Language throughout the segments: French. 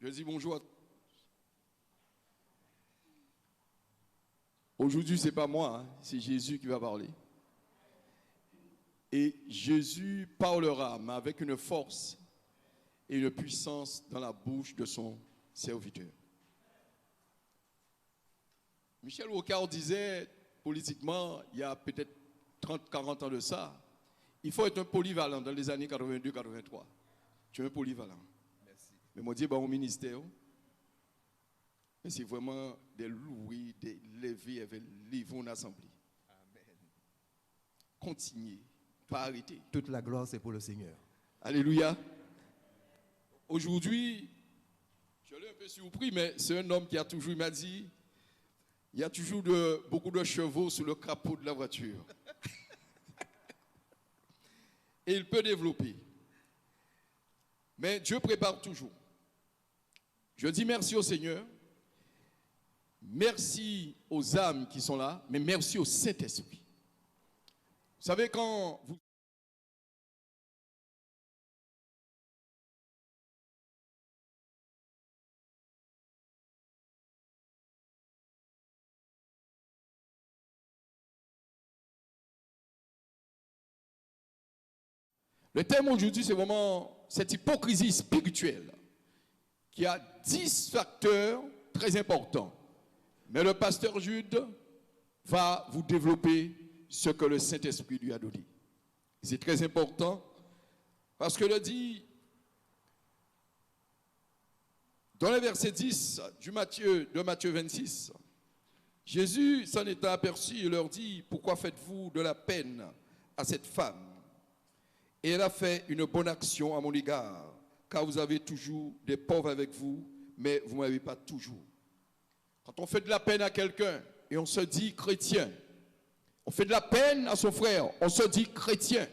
Je dis bonjour à... Aujourd'hui, ce n'est pas moi, hein, c'est Jésus qui va parler. Et Jésus parlera, mais avec une force et une puissance dans la bouche de son serviteur. Michel Rocard disait, politiquement, il y a peut-être 30-40 ans de ça, il faut être un polyvalent dans les années 82-83. Tu es un polyvalent. Merci. Mais mon Dieu, au ministère, mais c'est vraiment des louis, des levées avec livres en assemblée. Amen. Continuez, pas arrêter. Toute la gloire, c'est pour le Seigneur. Alléluia. Aujourd'hui, je l'ai un peu surpris, mais c'est un homme qui a toujours, il m'a dit, il y a toujours beaucoup de chevaux sur le capot de la voiture. Et il peut développer. Mais Dieu prépare toujours. Je dis merci au Seigneur. Merci aux âmes qui sont là, mais merci au Saint-Esprit. Vous savez, quand vous... Le thème aujourd'hui, c'est vraiment cette hypocrisie spirituelle qui a 10 facteurs très importants. Mais le pasteur Jude va vous développer ce que le Saint-Esprit lui a donné. C'est très important parce que le dit dans le verset 10 de Matthieu 26, Jésus s'en est aperçu et leur dit, pourquoi faites-vous de la peine à cette femme? Et elle a fait une bonne action à mon égard, car vous avez toujours des pauvres avec vous, mais vous ne m'avez pas toujours. Quand on fait de la peine à quelqu'un et on se dit chrétien, on fait de la peine à son frère, on se dit chrétien.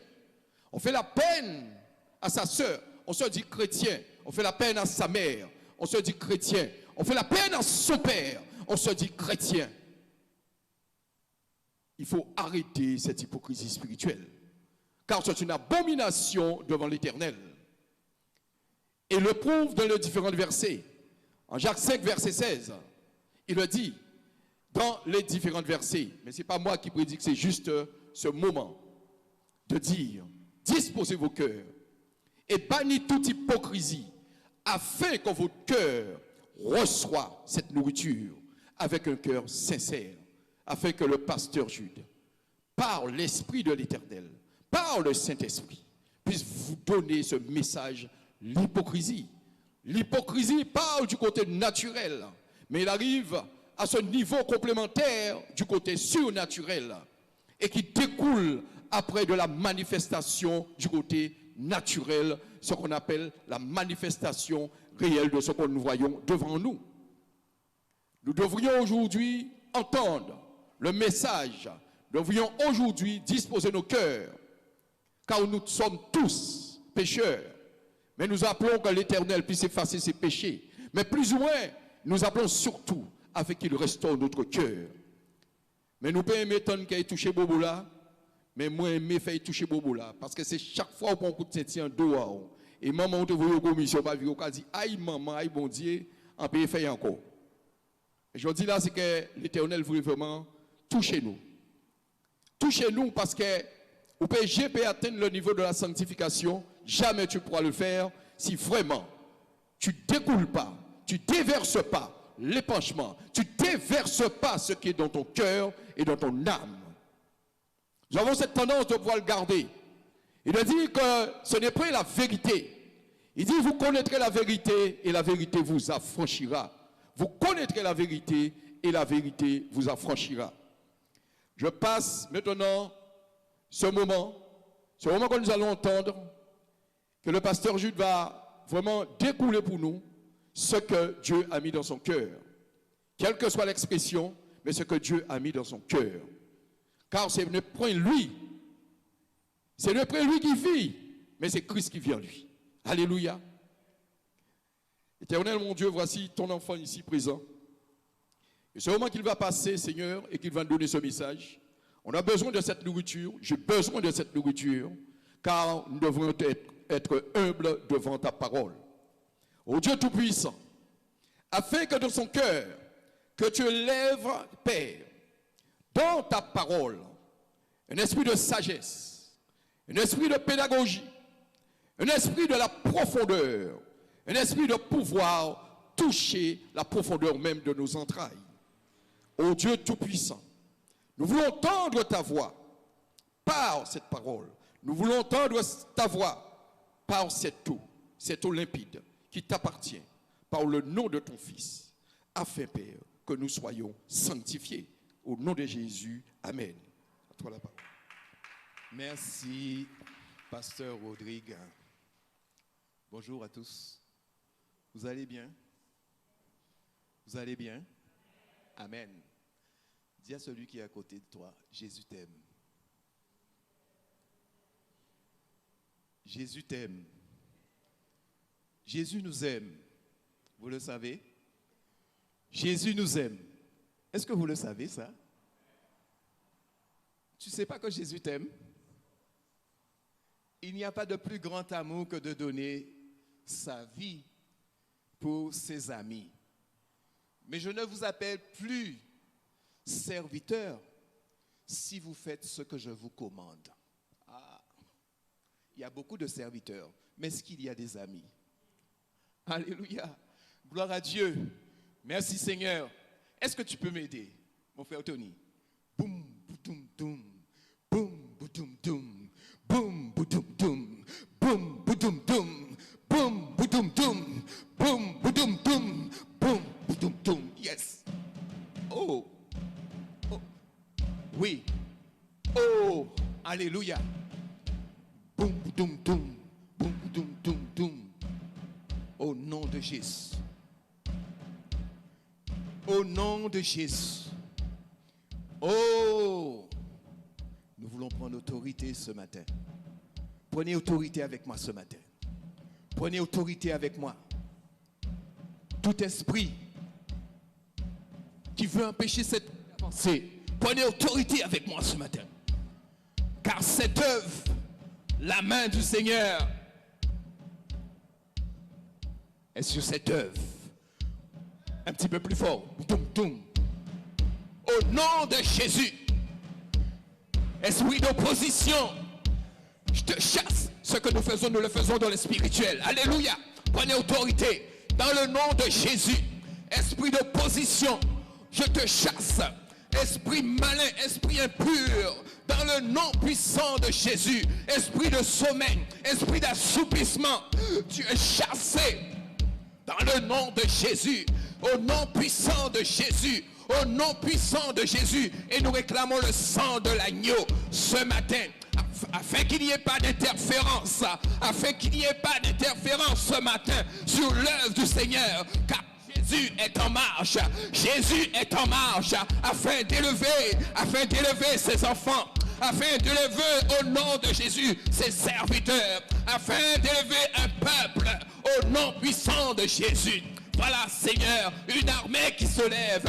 On fait la peine à sa soeur, on se dit chrétien. On fait la peine à sa mère, on se dit chrétien. On fait la peine à son père, on se dit chrétien. Il faut arrêter cette hypocrisie spirituelle. Car c'est une abomination devant l'Éternel. Et le prouve dans les différents versets. En Jacques 5, verset 16, il le dit dans les différents versets. Mais ce n'est pas moi qui prédis, c'est juste ce moment de dire, disposez vos cœurs et bannis toute hypocrisie, afin que votre cœur reçoive cette nourriture avec un cœur sincère, afin que le pasteur Jude, par l'Esprit de l'Éternel, par le Saint-Esprit, puisse vous donner ce message, l'hypocrisie. L'hypocrisie parle du côté naturel, mais il arrive à ce niveau complémentaire du côté surnaturel et qui découle après de la manifestation du côté naturel, ce qu'on appelle la manifestation réelle de ce que nous voyons devant nous. Nous devrions aujourd'hui entendre le message, nous devrions aujourd'hui disposer nos cœurs, car nous sommes tous pécheurs, mais nous appelons que l'Éternel puisse effacer ses péchés. Mais plus ou moins, nous appelons surtout afin qu'il restaure notre cœur. Mais nous pouvons aimer tant qu'il ait touché Bobo là, mais moi aimer faire toucher Bobo là, parce que c'est chaque fois qu'on coup de tête en dehors. Et maman te voit aux commissions, pas vu, on dit aïe maman, aïe bon Dieu, en paye fait encore. Et je dis là, c'est que l'Éternel voulait vraiment toucher nous. Touchez nous parce que au péché peut atteindre le niveau de la sanctification, jamais tu pourras le faire si vraiment tu ne découles pas, tu ne déverses pas l'épanchement, tu ne déverses pas ce qui est dans ton cœur et dans ton âme. Nous avons cette tendance de pouvoir le garder. Il dit que ce n'est pas la vérité. Il dit vous connaîtrez la vérité et la vérité vous affranchira. Vous connaîtrez la vérité et la vérité vous affranchira. Je passe maintenant ce moment que nous allons entendre, que le pasteur Jude va vraiment découler pour nous ce que Dieu a mis dans son cœur. Quelle que soit l'expression, mais ce que Dieu a mis dans son cœur. Car ce n'est point lui, ce n'est pas lui qui vit, mais c'est Christ qui vit en lui. Alléluia. Éternel mon Dieu, voici ton enfant ici présent. Et c'est au moment qu'il va passer, Seigneur, et qu'il va nous donner ce message. On a besoin de cette nourriture, j'ai besoin de cette nourriture, car nous devons être humbles devant ta parole. Ô Dieu Tout-Puissant, afin que dans son cœur, que tu lèves, Père, dans ta parole, un esprit de sagesse, un esprit de pédagogie, un esprit de la profondeur, un esprit de pouvoir toucher la profondeur même de nos entrailles. Ô Dieu Tout-Puissant, nous voulons entendre ta voix par cette parole. Nous voulons entendre ta voix par cette eau limpide qui t'appartient, par le nom de ton Fils, afin, Père, que nous soyons sanctifiés. Au nom de Jésus, Amen. À toi la parole. Merci, Pasteur Rodrigue. Bonjour à tous. Vous allez bien? Vous allez bien? Amen. Dis à celui qui est à côté de toi, Jésus t'aime. Jésus t'aime. Jésus nous aime. Vous le savez? Jésus nous aime. Est-ce que vous le savez, ça? Tu ne sais pas que Jésus t'aime? Il n'y a pas de plus grand amour que de donner sa vie pour ses amis. Mais je ne vous appelle plus serviteur si vous faites ce que je vous commande. Ah, il y a beaucoup de serviteurs, mais est-ce qu'il y a des amis? Alléluia. Gloire à Dieu. Merci Seigneur. Est-ce que tu peux m'aider, mon frère Tony? Boum, boutoum, doum. Boum, boutoum, doum. Boum, boutoum, doum. Boum, boutoum, doum. Boum, boutoum, doum. Boum, boutoum, doum. Boum, boutoum, doum. Yes. Oh. Oh. Oui. Oh. Alléluia. Boum, boutoum, doum. Boum, boutoum, doum, doum. Au nom de Jésus. Au nom de Jésus. Oh, nous voulons prendre autorité ce matin. Prenez autorité avec moi ce matin. Prenez autorité avec moi. Tout esprit qui veut empêcher cette avancée, prenez autorité avec moi ce matin. Car cette œuvre, la main du Seigneur est sur cette œuvre. Un petit peu plus fort. Toum, toum. Au nom de Jésus, esprit d'opposition, je te chasse. Ce que nous faisons, nous le faisons dans le spirituel. Alléluia. Prenez autorité. Dans le nom de Jésus, esprit d'opposition, je te chasse. Esprit malin, esprit impur, dans le nom puissant de Jésus, esprit de sommeil, esprit d'assoupissement, tu es chassé. Dans le nom de Jésus, au nom puissant de Jésus, au nom puissant de Jésus, et nous réclamons le sang de l'agneau ce matin, afin qu'il n'y ait pas d'interférence, afin qu'il n'y ait pas d'interférence ce matin sur l'œuvre du Seigneur, car Jésus est en marche, Jésus est en marche, afin d'élever ses enfants, afin d'élever au nom de Jésus ses serviteurs, afin d'élever un peuple au nom puissant de Jésus. Voilà, Seigneur, une armée qui se lève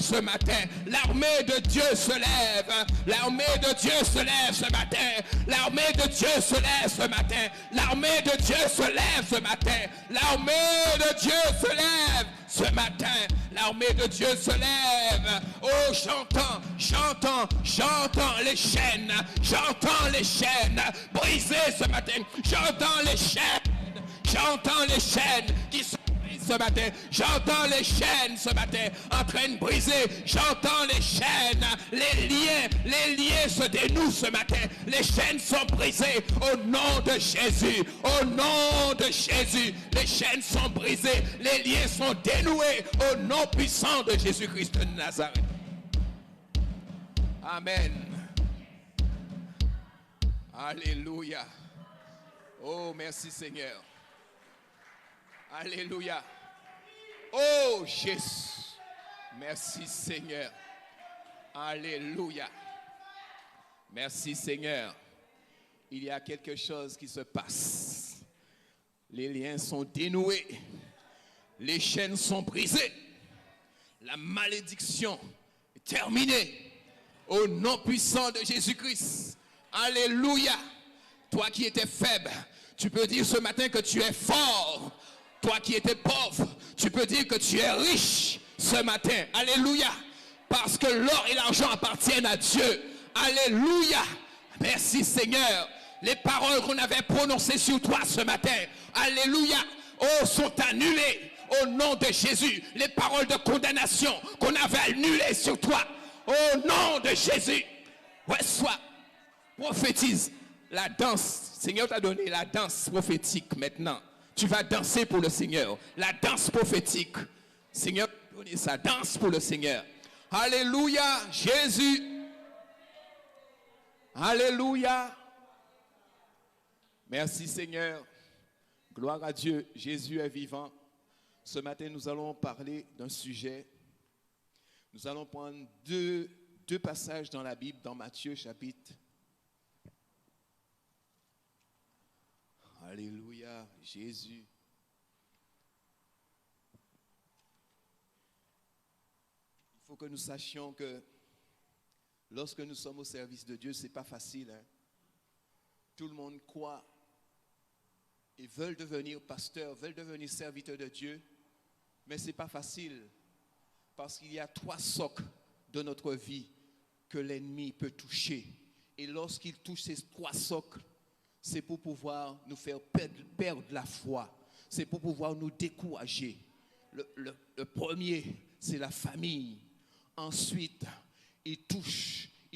ce matin. L'armée de Dieu se lève. L'armée de Dieu se lève ce matin. L'armée de Dieu se lève ce matin. L'armée de Dieu se lève ce matin. L'armée de Dieu se lève ce matin. L'armée de Dieu se lève. Oh, j'entends les chaînes. J'entends les chaînes brisées ce matin. J'entends les chaînes qui se brisent ce matin. J'entends les chaînes ce matin en train de briser. J'entends les chaînes, les liens se dénouent ce matin. Les chaînes sont brisées au nom de Jésus. Au nom de Jésus, les chaînes sont brisées. Les liens sont dénoués au nom puissant de Jésus-Christ de Nazareth. Amen. Alléluia. Oh, merci Seigneur. Alléluia. Oh Jésus. Merci Seigneur. Alléluia. Merci Seigneur. Il y a quelque chose qui se passe. Les liens sont dénoués. Les chaînes sont brisées. La malédiction est terminée. Au nom puissant de Jésus-Christ. Alléluia. Toi qui étais faible, tu peux dire ce matin que tu es fort. Toi qui étais pauvre, Tu peux dire que tu es riche ce matin. Alléluia. Parce que l'or et l'argent appartiennent à Dieu. Alléluia. Merci Seigneur. Les paroles qu'on avait prononcées sur toi ce matin, alléluia, oh, sont annulées au nom de Jésus. Les paroles de condamnation qu'on avait annulées sur toi, au nom de Jésus. Reçois, prophétise la danse. Le Seigneur t'a donné la danse prophétique maintenant. Tu vas danser pour le Seigneur. La danse prophétique. Le Seigneur t'a donné sa danse pour le Seigneur. Alléluia, Jésus. Alléluia. Merci Seigneur. Gloire à Dieu. Jésus est vivant. Ce matin, nous allons parler d'un sujet. Nous allons prendre deux passages dans la Bible, dans Matthieu chapitre. Alléluia, Jésus. Il faut que nous sachions que lorsque nous sommes au service de Dieu, ce n'est pas facile. Hein? Tout le monde croit et veulent devenir pasteurs, veulent devenir serviteurs de Dieu, mais ce n'est pas facile parce qu'il y a 3 socles de notre vie que l'ennemi peut toucher. Et lorsqu'il touche ces 3 socles, c'est pour pouvoir nous faire perdre la foi, c'est pour pouvoir nous décourager. Le premier, c'est la famille. Ensuite, il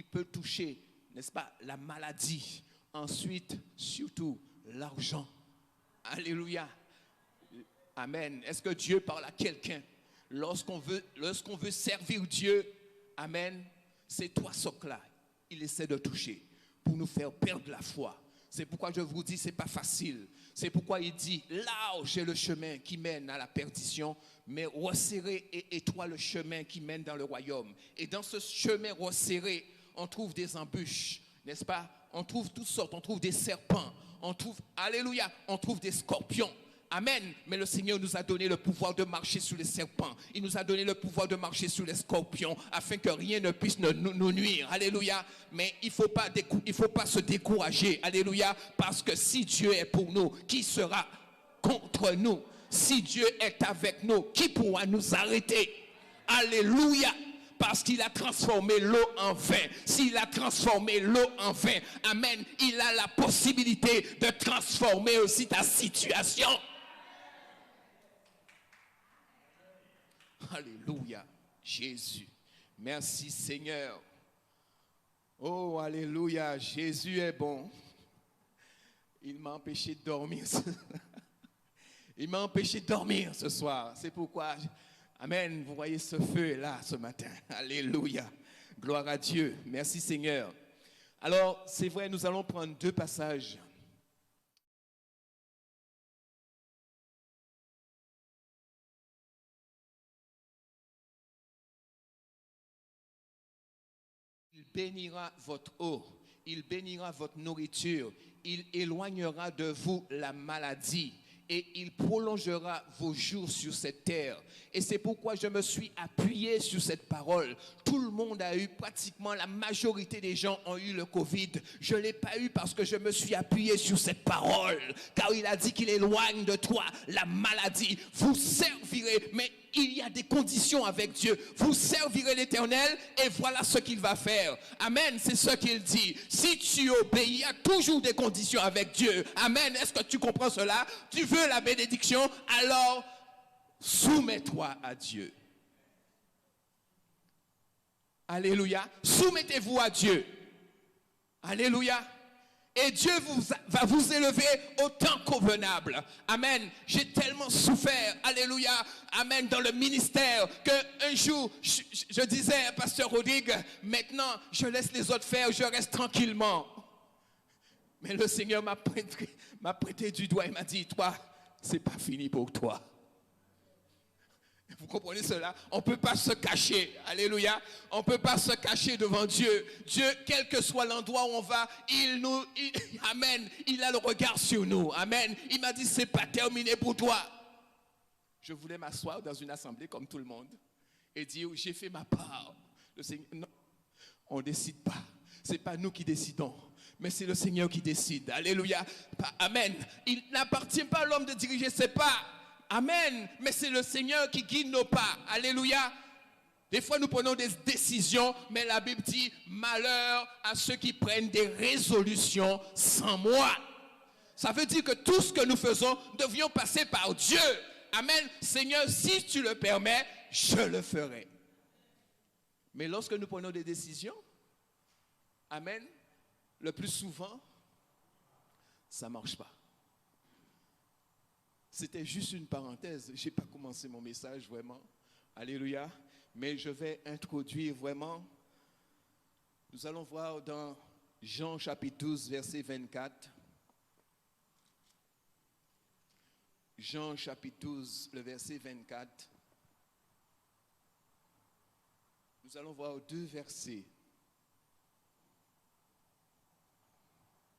peut toucher, n'est-ce pas, la maladie. Ensuite, surtout, l'argent. Alléluia. Amen. Est-ce que Dieu parle à quelqu'un? Lorsqu'on veut servir Dieu, amen, ces 3 socles-là, il essaie de toucher pour nous faire perdre la foi. C'est pourquoi je vous dis, ce n'est pas facile. C'est pourquoi il dit, large est le chemin qui mène à la perdition, mais resserré et étroit le chemin qui mène dans le royaume. Et dans ce chemin resserré, on trouve des embûches, n'est-ce pas? On trouve toutes sortes, on trouve des serpents, on trouve, alléluia, on trouve des scorpions. Amen. Mais le Seigneur nous a donné le pouvoir de marcher sur les serpents. Il nous a donné le pouvoir de marcher sur les scorpions afin que rien ne puisse nous nuire. Alléluia. Mais il faut pas se décourager. Alléluia. Parce que si Dieu est pour nous, qui sera contre nous? Si Dieu est avec nous, qui pourra nous arrêter? Alléluia. Parce qu'il a transformé l'eau en vin. S'il a transformé l'eau en vin, amen, il a la possibilité de transformer aussi ta situation. Alléluia, Jésus. Merci Seigneur. Oh, alléluia, Jésus est bon. Il m'a empêché de dormir. Il m'a empêché de dormir ce soir. C'est pourquoi, amen, vous voyez ce feu est là ce matin. Alléluia, gloire à Dieu. Merci Seigneur. Alors, c'est vrai, nous allons prendre 2 passages. Il bénira votre eau, il bénira votre nourriture, il éloignera de vous la maladie et il prolongera vos jours sur cette terre. Et c'est pourquoi je me suis appuyé sur cette parole. Tout le monde a eu, pratiquement la majorité des gens ont eu le Covid. Je ne l'ai pas eu parce que je me suis appuyé sur cette parole. Car il a dit qu'il éloigne de toi la maladie. Vous servirez, mais il y a des conditions avec Dieu. Vous servirez l'Éternel et voilà ce qu'il va faire. Amen, c'est ce qu'il dit. Si tu obéis, il y a toujours des conditions avec Dieu. Amen, est-ce que tu comprends cela? Tu veux la bénédiction? Alors, soumets-toi à Dieu. Alléluia. Soumettez-vous à Dieu. Alléluia. Et Dieu va vous élever au temps convenable. Amen. J'ai tellement souffert. Alléluia. Amen. Dans le ministère qu'un jour, je disais à Pasteur Rodrigue, maintenant, je laisse les autres faire, je reste tranquillement. Mais le Seigneur m'a prêté du doigt et m'a dit, toi, c'est pas fini pour toi. Vous comprenez cela? On ne peut pas se cacher. Alléluia. On ne peut pas se cacher devant Dieu. Dieu, quel que soit l'endroit où on va, amen, il a le regard sur nous. Amen. Il m'a dit, c'est pas terminé pour toi. Je voulais m'asseoir dans une assemblée comme tout le monde et dire, j'ai fait ma part. Le Seigneur, non, on ne décide pas. Ce n'est pas nous qui décidons, mais c'est le Seigneur qui décide. Alléluia. Amen. Il n'appartient pas à l'homme de diriger ses pas. Amen. Mais c'est le Seigneur qui guide nos pas. Alléluia. Des fois, nous prenons des décisions, mais la Bible dit malheur à ceux qui prennent des résolutions sans moi. Ça veut dire que tout ce que nous faisons, devions passer par Dieu. Amen. Seigneur, si tu le permets, je le ferai. Mais lorsque nous prenons des décisions, amen, le plus souvent, ça ne marche pas. C'était juste une parenthèse. Je n'ai pas commencé mon message vraiment. Alléluia. Mais je vais introduire vraiment. Nous allons voir dans Jean chapitre 12, verset 24. Jean chapitre 12, le verset 24. Nous allons voir deux versets.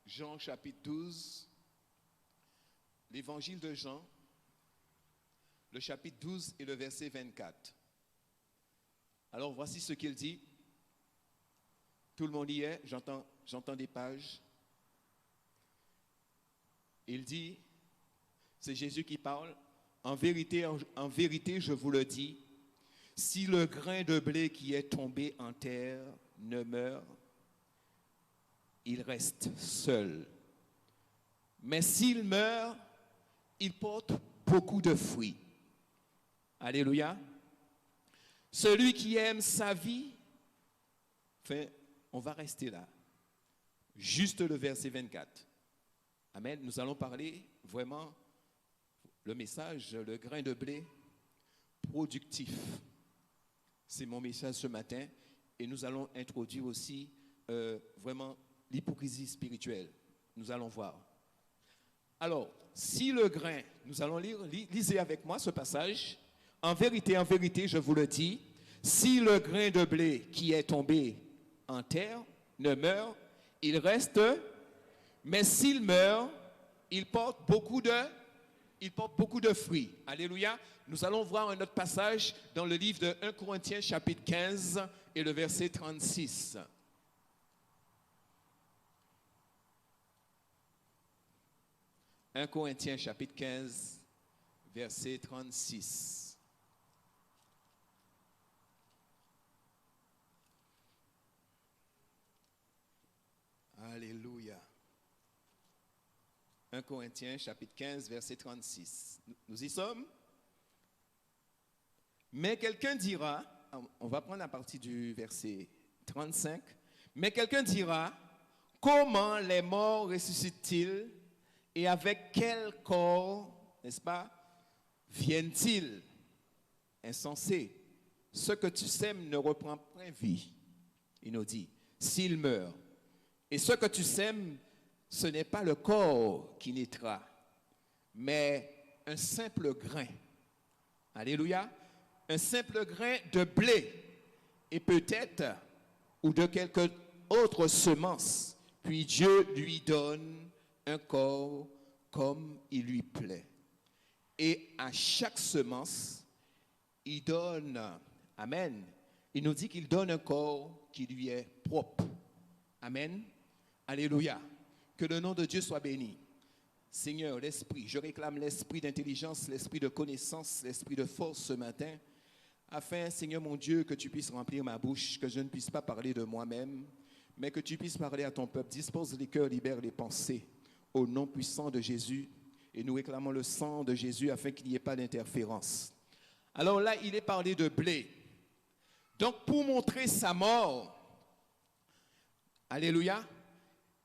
Jean chapitre 12, l'évangile de Jean, le chapitre 12 et le verset 24. Alors voici ce qu'il dit. Tout le monde y est, j'entends des pages. Il dit, c'est Jésus qui parle, en vérité, je vous le dis, si le grain de blé qui est tombé en terre ne meurt, il reste seul. Mais s'il meurt, il porte beaucoup de fruits. Alléluia. Celui qui aime sa vie, enfin, on va rester là. Juste le verset 24. Amen. Nous allons parler vraiment le message, le grain de blé productif. C'est mon message ce matin. Et nous allons introduire aussi vraiment l'hypocrisie spirituelle. Nous allons voir. Alors, si le grain, nous allons lire, lisez avec moi ce passage. En vérité, je vous le dis, si le grain de blé qui est tombé en terre ne meurt, il reste, mais s'il meurt, il porte beaucoup de fruits. Alléluia. Nous allons voir un autre passage dans le livre de 1 Corinthiens chapitre 15 et le verset 36. 1 Corinthiens chapitre 15, verset 36. Alléluia. 1 Corinthiens chapitre 15, verset 36. Nous y sommes. Mais quelqu'un dira, on va prendre à partir du verset 35, mais quelqu'un dira, comment les morts ressuscitent-ils et avec quel corps, n'est-ce pas, viennent-ils? Insensé. Ce que tu sèmes ne reprend point vie. Il nous dit, s'il meurt. Et ce que tu sèmes, ce n'est pas le corps qui naîtra, mais un simple grain. Alléluia. Un simple grain de blé et peut-être ou de quelque autre semence. Puis Dieu lui donne un corps comme il lui plaît. Et à chaque semence, il donne, amen, il nous dit qu'il donne un corps qui lui est propre. Amen. Alléluia. Que le nom de Dieu soit béni. Seigneur, l'esprit, je réclame l'esprit d'intelligence, l'esprit de connaissance, l'esprit de force ce matin, afin, Seigneur mon Dieu, que tu puisses remplir ma bouche, que je ne puisse pas parler de moi-même, mais que tu puisses parler à ton peuple. Dispose les cœurs, libère les pensées, au nom puissant de Jésus. Et nous réclamons le sang de Jésus afin qu'il n'y ait pas d'interférence. Alors là, il est parlé de blé. Donc, pour montrer sa mort, alléluia,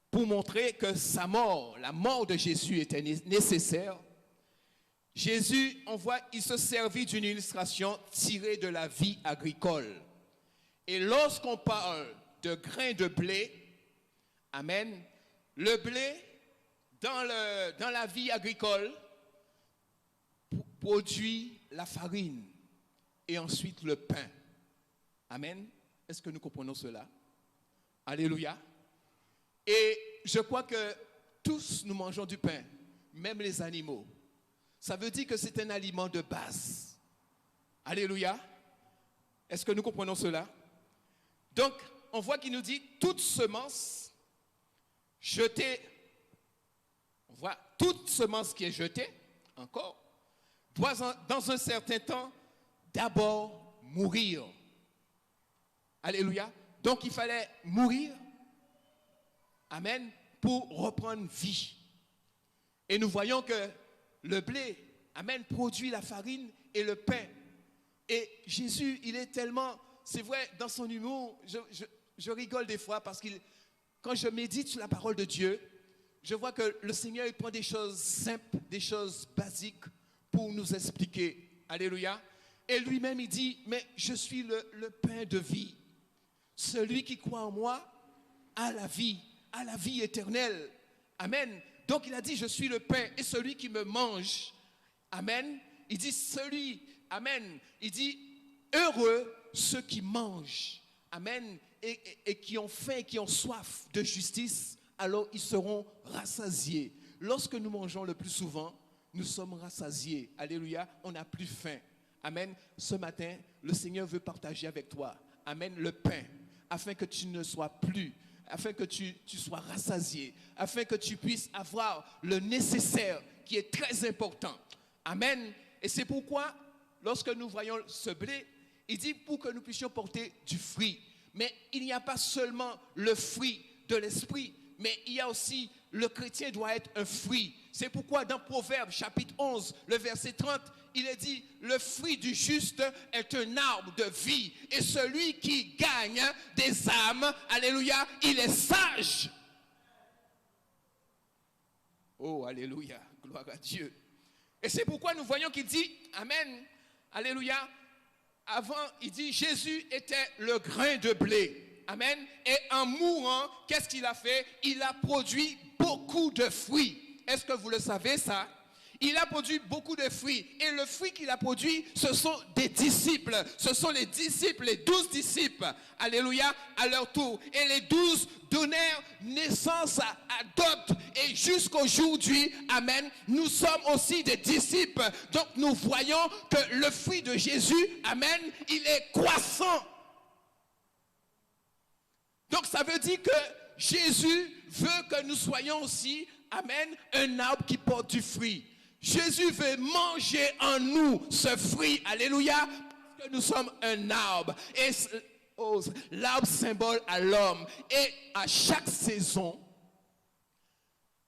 pour montrer que sa mort, la mort de Jésus était nécessaire, Jésus, on voit, il se servit d'une illustration tirée de la vie agricole. Et lorsqu'on parle de grain de blé, amen, le blé, dans la vie agricole, produit la farine et ensuite le pain. Amen. Est-ce que nous comprenons cela? Alléluia. Et je crois que tous nous mangeons du pain, même les animaux. Ça veut dire que c'est un aliment de base. Alléluia. Est-ce que nous comprenons cela? Donc, on voit qu'il nous dit toute semence jetée. On voit toute semence qui est jetée, encore, doit, dans un certain temps, d'abord mourir. Alléluia. Donc, il fallait mourir. Amen. Pour reprendre vie. Et nous voyons que le blé, amen, produit la farine et le pain. Et Jésus, il est tellement, c'est vrai, dans son humour, je rigole des fois parce que quand je médite sur la parole de Dieu, je vois que le Seigneur, il prend des choses simples, des choses basiques pour nous expliquer. Alléluia. Et lui-même, il dit, mais je suis le pain de vie. Celui qui croit en moi a la vie éternelle. Amen. Donc il a dit, je suis le pain et celui qui me mange. Amen. Il dit, amen. Il dit, heureux ceux qui mangent. Amen. Et qui ont faim, qui ont soif de justice, alors ils seront rassasiés. Lorsque nous mangeons le plus souvent, nous sommes rassasiés. Alléluia. On n'a plus faim. Amen. Ce matin, le Seigneur veut partager avec toi. Amen. Le pain. Afin que tu ne sois plus, afin que tu sois rassasié, afin que tu puisses avoir le nécessaire qui est très important. Amen. Et c'est pourquoi, lorsque nous voyons ce blé, il dit pour que nous puissions porter du fruit. Mais il n'y a pas seulement le fruit de l'esprit, mais il y a aussi, le chrétien doit être un fruit. C'est pourquoi dans Proverbes chapitre 11, le verset 30, il est dit, le fruit du juste est un arbre de vie. Et celui qui gagne des âmes, alléluia, il est sage. Oh, alléluia, gloire à Dieu. Et c'est pourquoi nous voyons qu'il dit, amen, alléluia. Avant, il dit, Jésus était le grain de blé. Amen. Et en mourant, qu'est-ce qu'il a fait? Il a produit beaucoup de fruits. Est-ce que vous le savez ça? Il a produit beaucoup de fruits. Et le fruit qu'il a produit, ce sont des disciples. Ce sont les disciples, les 12 disciples. Alléluia, à leur tour. Et les 12 donnèrent naissance à d'autres. Et jusqu'aujourd'hui, amen, nous sommes aussi des disciples. Donc nous voyons que le fruit de Jésus, amen, il est croissant. Donc ça veut dire que Jésus veut que nous soyons aussi, amen, un arbre qui porte du fruit. Jésus veut manger en nous ce fruit, alléluia, parce que nous sommes un arbre. Et l'arbre symbole à l'homme. Et à chaque saison,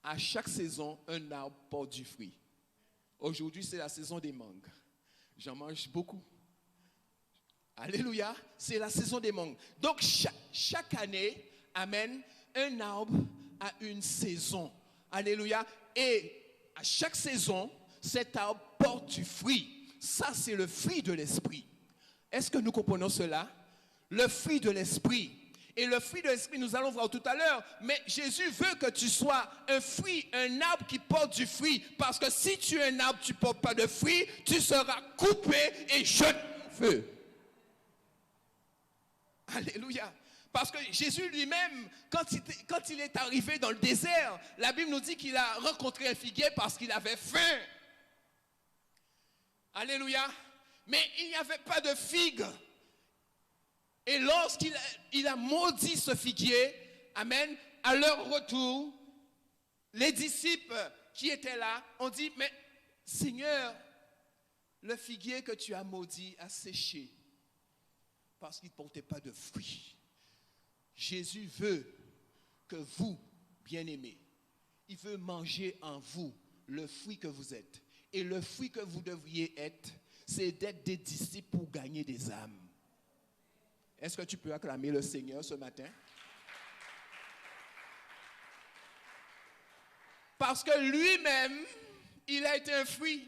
un arbre porte du fruit. Aujourd'hui, c'est la saison des mangues. J'en mange beaucoup. Alléluia, c'est la saison des mangues. Donc, chaque année, amen, un arbre a une saison. Alléluia. Et à chaque saison, cet arbre porte du fruit. Ça, c'est le fruit de l'esprit. Est-ce que nous comprenons cela? Le fruit de l'esprit. Et le fruit de l'esprit, nous allons voir tout à l'heure. Mais Jésus veut que tu sois un fruit, un arbre qui porte du fruit. Parce que si tu es un arbre, tu ne portes pas de fruit, tu seras coupé et jeté au feu. Alléluia. Parce que Jésus lui-même, quand il est arrivé dans le désert, la Bible nous dit qu'il a rencontré un figuier parce qu'il avait faim. Alléluia. Mais il n'y avait pas de figues. Et lorsqu'il a maudit ce figuier, amen, à leur retour, les disciples qui étaient là ont dit, mais Seigneur, le figuier que tu as maudit a séché parce qu'il ne portait pas de fruits. Jésus veut que vous, bien-aimés, il veut manger en vous le fruit que vous êtes. Et le fruit que vous devriez être, c'est d'être des disciples pour gagner des âmes. Est-ce que tu peux acclamer le Seigneur ce matin? Parce que lui-même, il a été un fruit.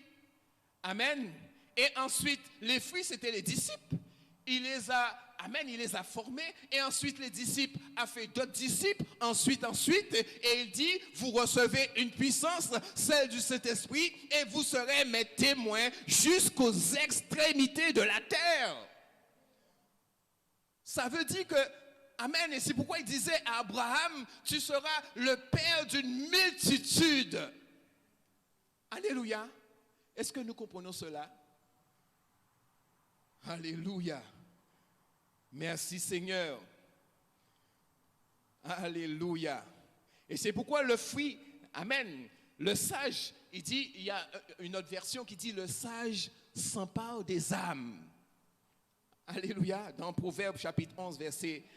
Amen. Et ensuite, les fruits, c'était les disciples. Il les a formés. Et ensuite, les disciples ont fait d'autres disciples. Ensuite. Et il dit, vous recevez une puissance, celle du Saint-Esprit, et vous serez mes témoins jusqu'aux extrémités de la terre. Ça veut dire que, amen, et c'est pourquoi il disait à Abraham, tu seras le père d'une multitude. Alléluia. Est-ce que nous comprenons cela? Alléluia. Merci Seigneur. Alléluia. Et c'est pourquoi le fruit, amen, le sage, il dit, il y a une autre version qui dit, le sage s'empare des âmes. Alléluia, dans Proverbe chapitre 11,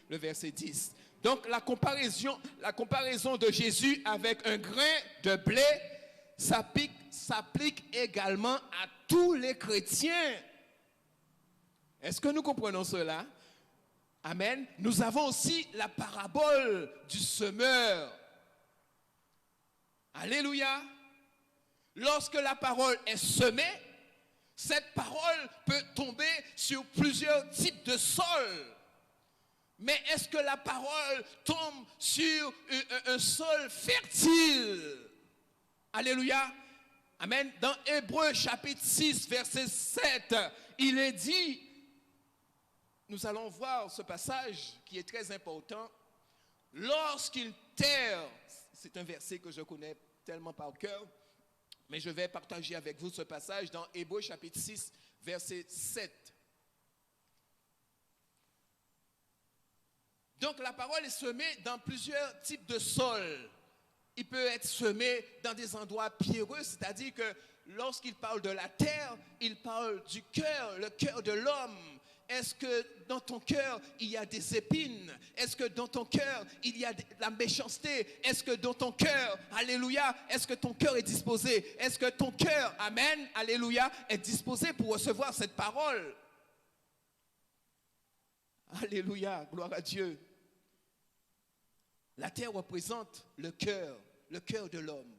le verset 10. Donc la comparaison de Jésus avec un grain de blé s'applique également à tous les chrétiens. Est-ce que nous comprenons cela? Amen. Nous avons aussi la parabole du semeur. Alléluia. Lorsque la parole est semée, cette parole peut tomber sur plusieurs types de sols. Mais est-ce que la parole tombe sur un sol fertile? Alléluia. Amen. Dans Hébreux chapitre 6, verset 7, il est dit, nous allons voir ce passage qui est très important. Lorsqu'une terre, c'est un verset que je connais tellement par cœur, mais je vais partager avec vous ce passage dans Hébreux chapitre 6, verset 7. Donc la parole est semée dans plusieurs types de sols. Il peut être semé dans des endroits pierreux, c'est-à-dire que lorsqu'il parle de la terre, il parle du cœur, le cœur de l'homme. Est-ce que dans ton cœur, il y a des épines? Est-ce que dans ton cœur, il y a de la méchanceté? Est-ce que dans ton cœur, alléluia, est-ce que ton cœur est disposé? Est-ce que ton cœur, amen, alléluia, est disposé pour recevoir cette parole? Alléluia, gloire à Dieu. La terre représente le cœur de l'homme.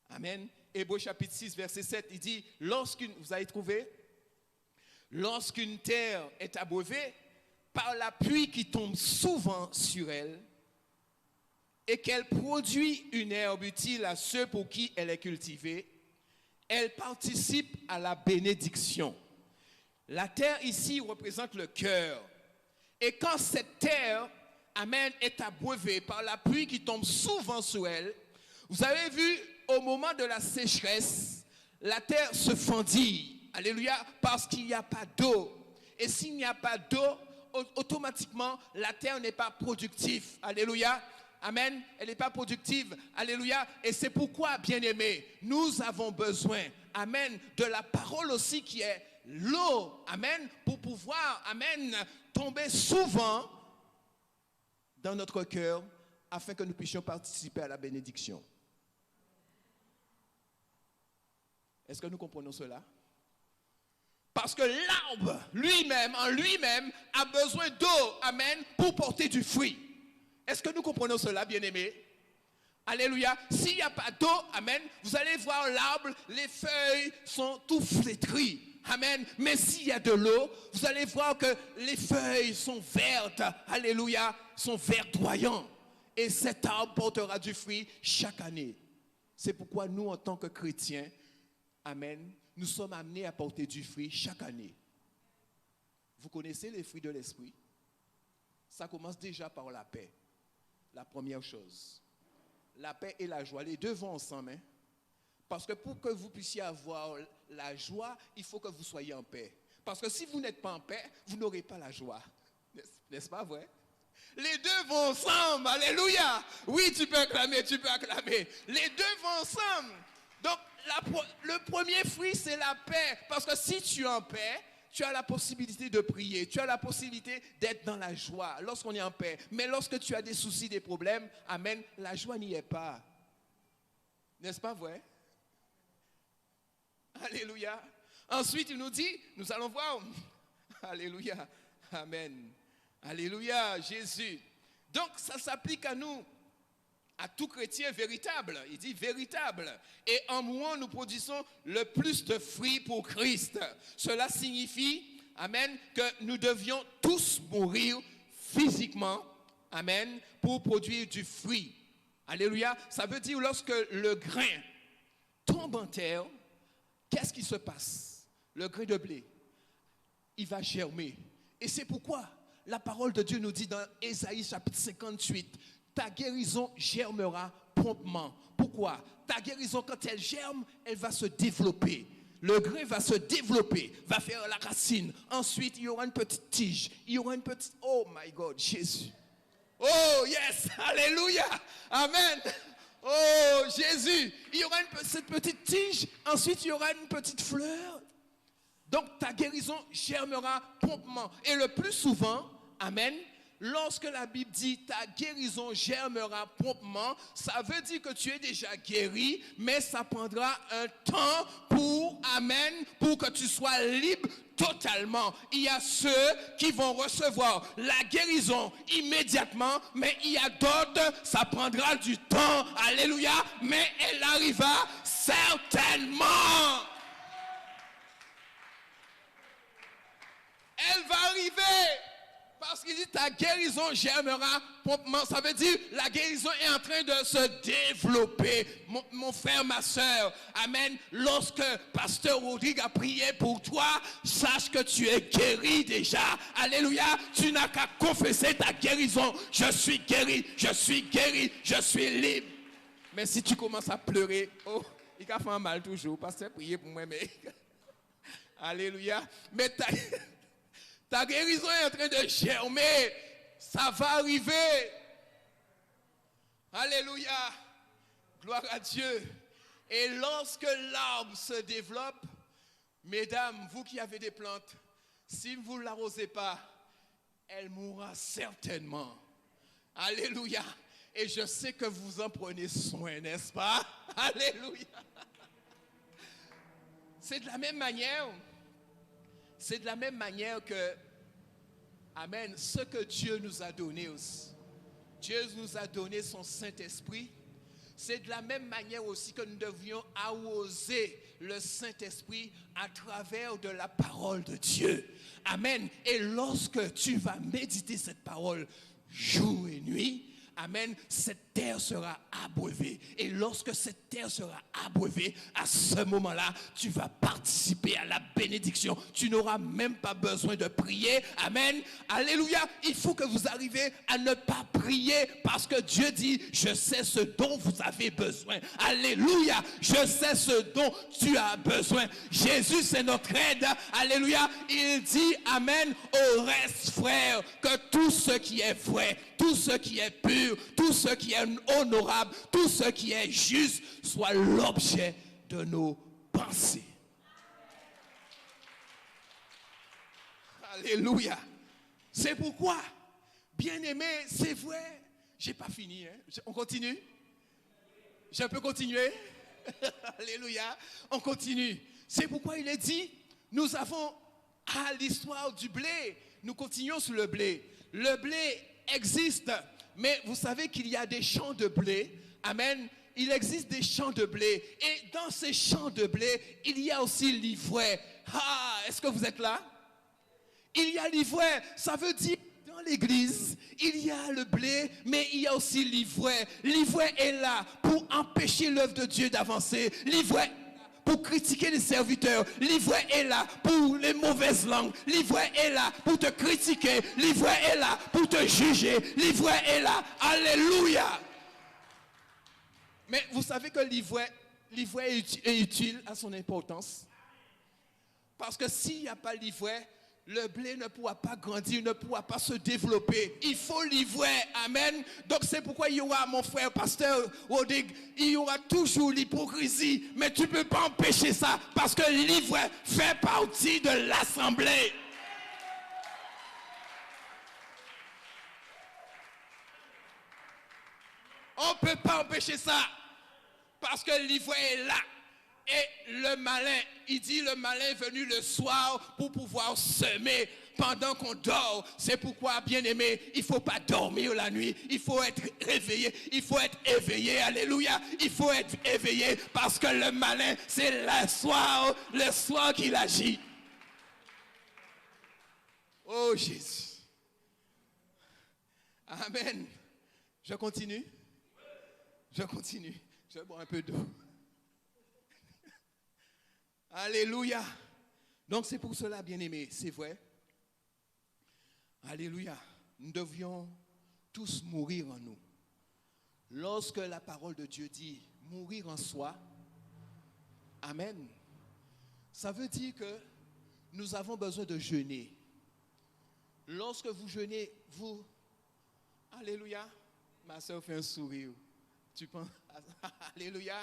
Amen. Hébreux chapitre 6, verset 7, il dit, vous avez trouvé? Lorsqu'une terre est abreuvée par la pluie qui tombe souvent sur elle et qu'elle produit une herbe utile à ceux pour qui elle est cultivée, elle participe à la bénédiction. La terre ici représente le cœur. Et quand cette terre, amen, est abreuvée par la pluie qui tombe souvent sur elle, vous avez vu, au moment de la sécheresse, la terre se fendit. Alléluia, parce qu'il n'y a pas d'eau. Et s'il n'y a pas d'eau, automatiquement, la terre n'est pas productive. Alléluia, amen, elle n'est pas productive. Alléluia, et c'est pourquoi, bien-aimés, nous avons besoin, amen, de la parole aussi qui est l'eau, amen, pour pouvoir, amen, tomber souvent dans notre cœur afin que nous puissions participer à la bénédiction. Est-ce que nous comprenons cela? Parce que l'arbre lui-même, en lui-même, a besoin d'eau, amen, pour porter du fruit. Est-ce que nous comprenons cela, bien-aimés? Alléluia. S'il n'y a pas d'eau, amen, vous allez voir l'arbre, les feuilles sont tout flétries. Amen. Mais s'il y a de l'eau, vous allez voir que les feuilles sont vertes. Alléluia. Sont verdoyants. Et cet arbre portera du fruit chaque année. C'est pourquoi nous, en tant que chrétiens, amen, nous sommes amenés à porter du fruit chaque année. Vous connaissez les fruits de l'esprit? Ça commence déjà par la paix. La première chose. La paix et la joie, les deux vont ensemble. Hein? Parce que pour que vous puissiez avoir la joie, il faut que vous soyez en paix. Parce que si vous n'êtes pas en paix, vous n'aurez pas la joie. N'est-ce pas vrai? Les deux vont ensemble. Alléluia. Oui, tu peux acclamer, tu peux acclamer. Les deux vont ensemble. Donc, le premier fruit, c'est la paix. Parce que si tu es en paix, tu as la possibilité de prier. Tu as la possibilité d'être dans la joie lorsqu'on est en paix. Mais lorsque tu as des soucis, des problèmes, amen, la joie n'y est pas. N'est-ce pas vrai? Alléluia. Ensuite, il nous dit, nous allons voir. Alléluia. Amen. Alléluia, Jésus. Donc, ça s'applique à nous. À tout chrétien véritable, il dit véritable. Et en mourant, nous produisons le plus de fruits pour Christ. Cela signifie, amen, que nous devions tous mourir physiquement, amen, pour produire du fruit. Alléluia. Ça veut dire lorsque le grain tombe en terre, qu'est-ce qui se passe? Le grain de blé, il va germer. Et c'est pourquoi la parole de Dieu nous dit dans Ésaïe chapitre 58, ta guérison germera promptement. Pourquoi? Ta guérison, quand elle germe, elle va se développer. Le grain va se développer, va faire la racine. Ensuite, il y aura une petite tige. Il y aura une petite... Oh my God, Jésus. Oh yes, alléluia, amen. Oh Jésus, il y aura cette petite tige, ensuite il y aura une petite fleur. Donc ta guérison germera promptement. Et le plus souvent, amen, lorsque la Bible dit ta guérison germera promptement, ça veut dire que tu es déjà guéri, mais ça prendra un temps pour, amen, pour que tu sois libre totalement. Il y a ceux qui vont recevoir la guérison immédiatement, mais il y a d'autres, ça prendra du temps, alléluia, mais elle arrivera certainement. Elle va arriver. Parce qu'il dit ta guérison germera promptement. Ça veut dire la guérison est en train de se développer. Mon frère, ma soeur, amen. Lorsque Pasteur Rodrigue a prié pour toi, sache que tu es guéri déjà. Alléluia. Tu n'as qu'à confesser ta guérison. Je suis guéri, je suis guéri, je suis libre. Mais si tu commences à pleurer, oh, il va faire mal toujours. Pasteur, priez pour moi, mais... Alléluia. Mais ta guérison est en train de germer. Ça va arriver. Alléluia. Gloire à Dieu. Et lorsque l'arbre se développe, mesdames, vous qui avez des plantes, si vous ne l'arrosez pas, elle mourra certainement. Alléluia. Et je sais que vous en prenez soin, n'est-ce pas? Alléluia. C'est de la même manière. C'est de la même manière que, amen, ce que Dieu nous a donné aussi. Dieu nous a donné son Saint-Esprit. C'est de la même manière aussi que nous devions arroser le Saint-Esprit à travers de la parole de Dieu. Amen. Et lorsque tu vas méditer cette parole jour et nuit, amen, cette terre sera abreuvée. Et lorsque cette terre sera abreuvée, à ce moment-là, tu vas participer à la bénédiction. Tu n'auras même pas besoin de prier. Amen. Alléluia. Il faut que vous arriviez à ne pas prier parce que Dieu dit, je sais ce dont vous avez besoin. Alléluia. Je sais ce dont tu as besoin. Jésus, c'est notre aide. Alléluia. Il dit, amen, au reste, frère, que tout ce qui est vrai, tout ce qui est pur, tout ce qui est honorable, tout ce qui est juste, soit l'objet de nos pensées. Alléluia. C'est pourquoi, bien-aimé, c'est vrai. J'ai pas fini. On continue? Je peux continuer? Alléluia. On continue. C'est pourquoi il est dit, nous avons à l'histoire du blé. Nous continuons sur le blé. Le blé existe, mais vous savez qu'il y a des champs de blé. Amen. Il existe des champs de blé. Et dans ces champs de blé, il y a aussi l'ivraie. Ah, est-ce que vous êtes là? Il y a l'ivraie. Ça veut dire, dans l'église, il y a le blé, mais il y a aussi l'ivraie. L'ivraie est là pour empêcher l'œuvre de Dieu d'avancer. L'ivraie pour critiquer les serviteurs. L'ivraie est là pour les mauvaises langues. L'ivraie est là pour te critiquer. L'ivraie est là pour te juger. L'ivraie est là. Alléluia. Mais vous savez que l'ivraie est utile à son importance. Parce que s'il n'y a pas l'ivraie, le blé ne pourra pas grandir, ne pourra pas se développer. Il faut l'ivraie. Amen. Donc c'est pourquoi il y aura, mon frère pasteur Rodrigue, il y aura toujours l'hypocrisie. Mais tu ne peux pas empêcher ça parce que l'ivraie fait partie de l'assemblée. On ne peut pas empêcher ça parce que l'ivraie est là. Et le malin, il dit le malin est venu le soir pour pouvoir semer pendant qu'on dort. C'est pourquoi, bien-aimé, il ne faut pas dormir la nuit. Il faut être réveillé. Il faut être éveillé. Alléluia. Il faut être éveillé parce que le malin, c'est le soir qu'il agit. Oh Jésus. Amen. Je continue. Je continue. Je vais boire un peu d'eau. Alléluia. Donc c'est pour cela, bien-aimés, c'est vrai. Alléluia. Nous devions tous mourir en nous. Lorsque la parole de Dieu dit mourir en soi, amen, ça veut dire que nous avons besoin de jeûner. Lorsque vous jeûnez, alléluia, ma soeur fait un sourire. Tu penses? Alléluia.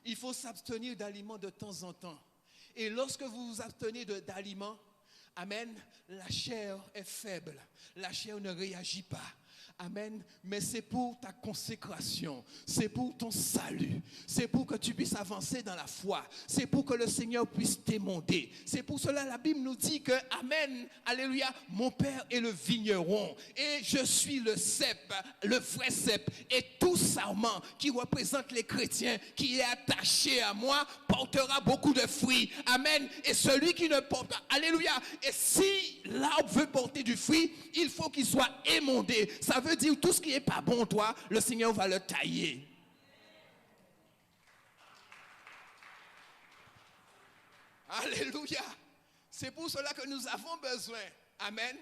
Il faut s'abstenir d'aliments de temps en temps. Et lorsque vous vous abstenez d'aliments, amen, la chair est faible. La chair ne réagit pas. Amen. Mais c'est pour ta consécration. C'est pour ton salut. C'est pour que tu puisses avancer dans la foi. C'est pour que le Seigneur puisse t'émonder. C'est pour cela la Bible nous dit que, amen, alléluia, mon Père est le vigneron et je suis le cep, le vrai cep. Et tout sarment qui représente les chrétiens, qui est attaché à moi, portera beaucoup de fruits. Amen. Et celui qui ne porte pas, alléluia. Et si l'arbre veut porter du fruit, il faut qu'il soit émondé. Ça veut dire tout ce qui n'est pas bon, toi, le Seigneur va le tailler. Alléluia. C'est pour cela que nous avons besoin. Amen.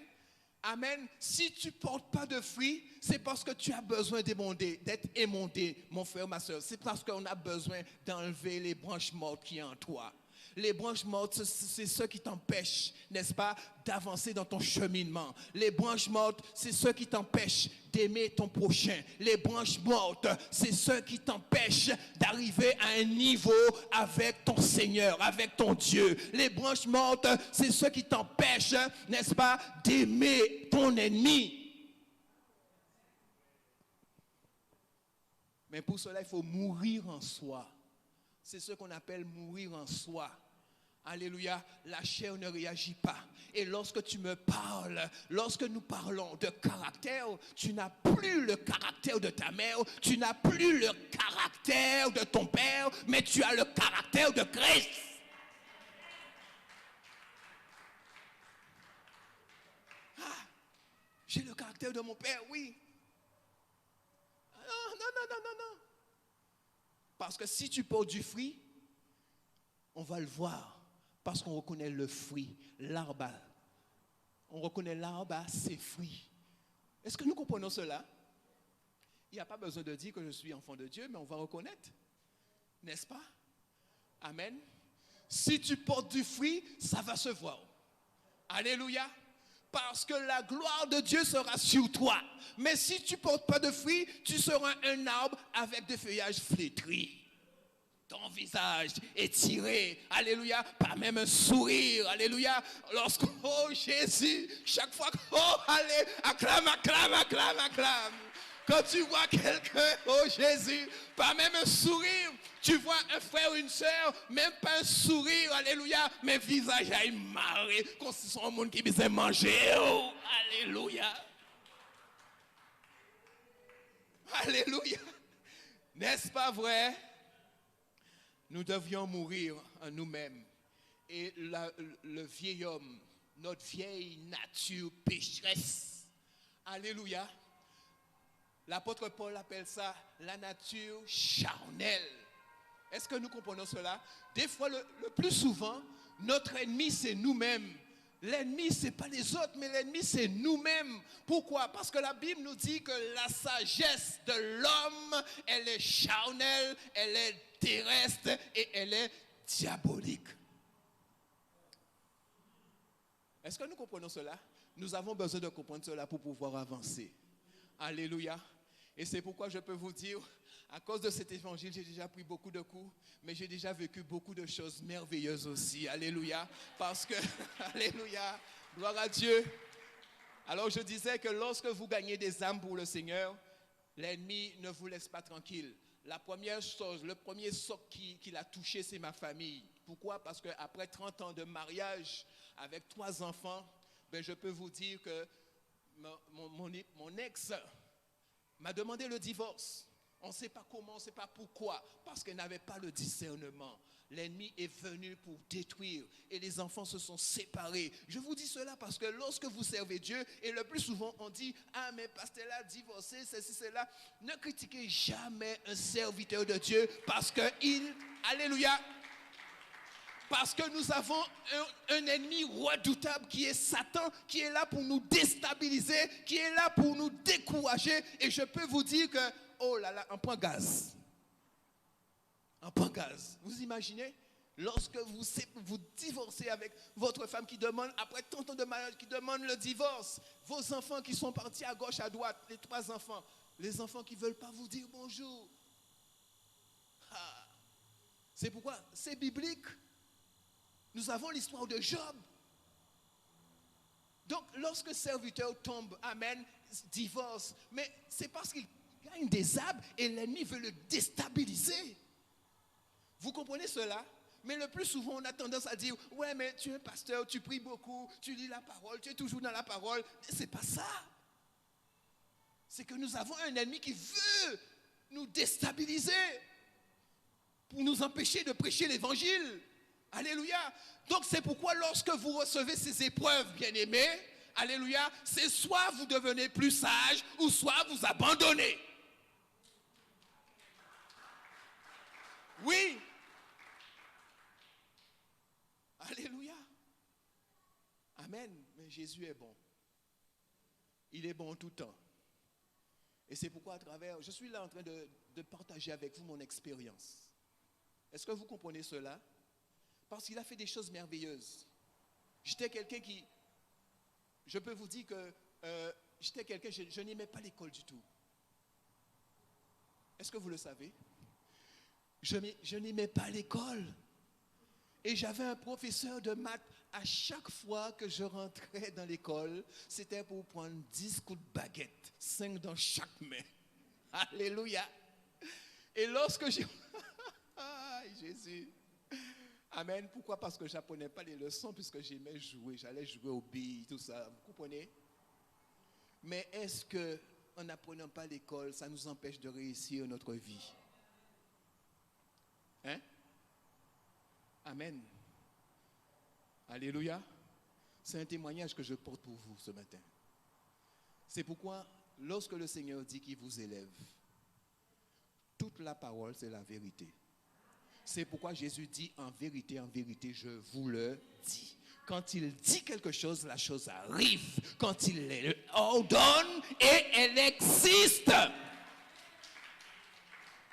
Amen. Si tu ne portes pas de fruits, c'est parce que tu as besoin d'être émondé, mon frère, ma soeur. C'est parce qu'on a besoin d'enlever les branches mortes qui sont en toi. Les branches mortes, c'est ce qui t'empêche, n'est-ce pas, d'avancer dans ton cheminement. Les branches mortes, c'est ce qui t'empêche d'aimer ton prochain. Les branches mortes, c'est ce qui t'empêche d'arriver à un niveau avec ton Seigneur, avec ton Dieu. Les branches mortes, c'est ce qui t'empêche, n'est-ce pas, d'aimer ton ennemi. Mais pour cela, il faut mourir en soi. C'est ce qu'on appelle mourir en soi. Alléluia, la chair ne réagit pas. Et lorsque tu me parles, lorsque nous parlons de caractère, tu n'as plus le caractère de ta mère, tu n'as plus le caractère de ton père, mais tu as le caractère de Christ. Ah, j'ai le caractère de mon père, oui. Non. Parce que si tu portes du fruit, on va le voir. Parce qu'on reconnaît le fruit, l'arbre. On reconnaît l'arbre à ses fruits. Est-ce que nous comprenons cela? Il n'y a pas besoin de dire que je suis enfant de Dieu, mais on va reconnaître. N'est-ce pas? Amen. Si tu portes du fruit, ça va se voir. Alléluia. Parce que la gloire de Dieu sera sur toi. Mais si tu ne portes pas de fruits, tu seras un arbre avec des feuillages flétris. Ton visage étiré, alléluia, pas même un sourire, alléluia. Lorsque, oh Jésus, chaque fois que, oh allez, acclame. Quand tu vois quelqu'un, oh Jésus, pas même un sourire. Tu vois un frère ou une soeur, même pas un sourire, alléluia, mais visage à marrer, comme si c'est un monde qui besoin manger, oh, alléluia. Alléluia. N'est-ce pas vrai? Nous devions mourir en nous-mêmes. Et le vieil homme, notre vieille nature pécheresse, alléluia. L'apôtre Paul appelle ça la nature charnelle. Est-ce que nous comprenons cela? Des fois, le plus souvent, notre ennemi, c'est nous-mêmes. L'ennemi, ce n'est pas les autres, mais l'ennemi, c'est nous-mêmes. Pourquoi? Parce que la Bible nous dit que la sagesse de l'homme, elle est charnelle, elle est terrestre et elle est diabolique. Est-ce que nous comprenons cela? Nous avons besoin de comprendre cela pour pouvoir avancer. Alléluia. Et c'est pourquoi je peux vous dire, à cause de cet évangile, j'ai déjà pris beaucoup de coups, mais j'ai déjà vécu beaucoup de choses merveilleuses aussi. Alléluia. Parce que, alléluia, gloire à Dieu. Alors je disais que lorsque vous gagnez des âmes pour le Seigneur, l'ennemi ne vous laisse pas tranquille. La première chose, le premier soc qui l'a touché, c'est ma famille. Pourquoi? Parce qu'après 30 ans de mariage, avec 3 enfants, ben je peux vous dire que mon ex m'a demandé le divorce. On ne sait pas comment, on ne sait pas pourquoi, parce qu'elle n'avait pas le discernement. L'ennemi est venu pour détruire et les enfants se sont séparés. Je vous dis cela parce que lorsque vous servez Dieu, et le plus souvent on dit « Ah mais pasteur là, divorcé, ceci, cela », ne critiquez jamais un serviteur de Dieu parce que alléluia, parce que nous avons un ennemi redoutable qui est Satan, qui est là pour nous déstabiliser, qui est là pour nous décourager. Et je peux vous dire que, oh là là, on prend gaz. On prend gaz. Vous imaginez? Lorsque vous divorcez avec votre femme qui demande, après 30 ans de mariage, qui demande le divorce, vos enfants qui sont partis à gauche, à droite, les 3 enfants, les enfants qui ne veulent pas vous dire bonjour. C'est pourquoi c'est biblique. Nous avons l'histoire de Job. Donc, lorsque le serviteur tombe, amen, divorce, mais c'est parce qu'il gagne des âmes et l'ennemi veut le déstabiliser. Vous comprenez cela? Mais le plus souvent, on a tendance à dire, ouais, mais tu es un pasteur, tu pries beaucoup, tu lis la parole, tu es toujours dans la parole. C'est pas ça. C'est que nous avons un ennemi qui veut nous déstabiliser pour nous empêcher de prêcher l'évangile. Alléluia. Donc c'est pourquoi lorsque vous recevez ces épreuves, bien-aimés, alléluia, c'est soit vous devenez plus sage ou soit vous abandonnez. Oui. Alléluia. Amen. Mais Jésus est bon. Il est bon en tout temps. Et c'est pourquoi à travers, je suis là en train de partager avec vous mon expérience. Est-ce que vous comprenez cela? Parce qu'il a fait des choses merveilleuses. J'étais quelqu'un qui, je peux vous dire que j'étais quelqu'un, je n'aimais pas l'école du tout. Est-ce que vous le savez? Je n'aimais pas l'école. Et j'avais un professeur de maths, à chaque fois que je rentrais dans l'école, c'était pour prendre 10 coups de baguette, 5 dans chaque main. Alléluia. Et lorsque j'ai... Jésus. Amen. Pourquoi? Parce que je n'apprenais pas les leçons, puisque j'aimais jouer. J'allais jouer aux billes, tout ça. Vous comprenez? Mais est-ce qu'en n'apprenant pas l'école, ça nous empêche de réussir notre vie? Hein? Amen. Alléluia. C'est un témoignage que je porte pour vous ce matin. C'est pourquoi, lorsque le Seigneur dit qu'il vous élève, toute la parole, c'est la vérité. C'est pourquoi Jésus dit, en vérité, je vous le dis. Quand il dit quelque chose, la chose arrive. Quand il ordonne, et elle existe.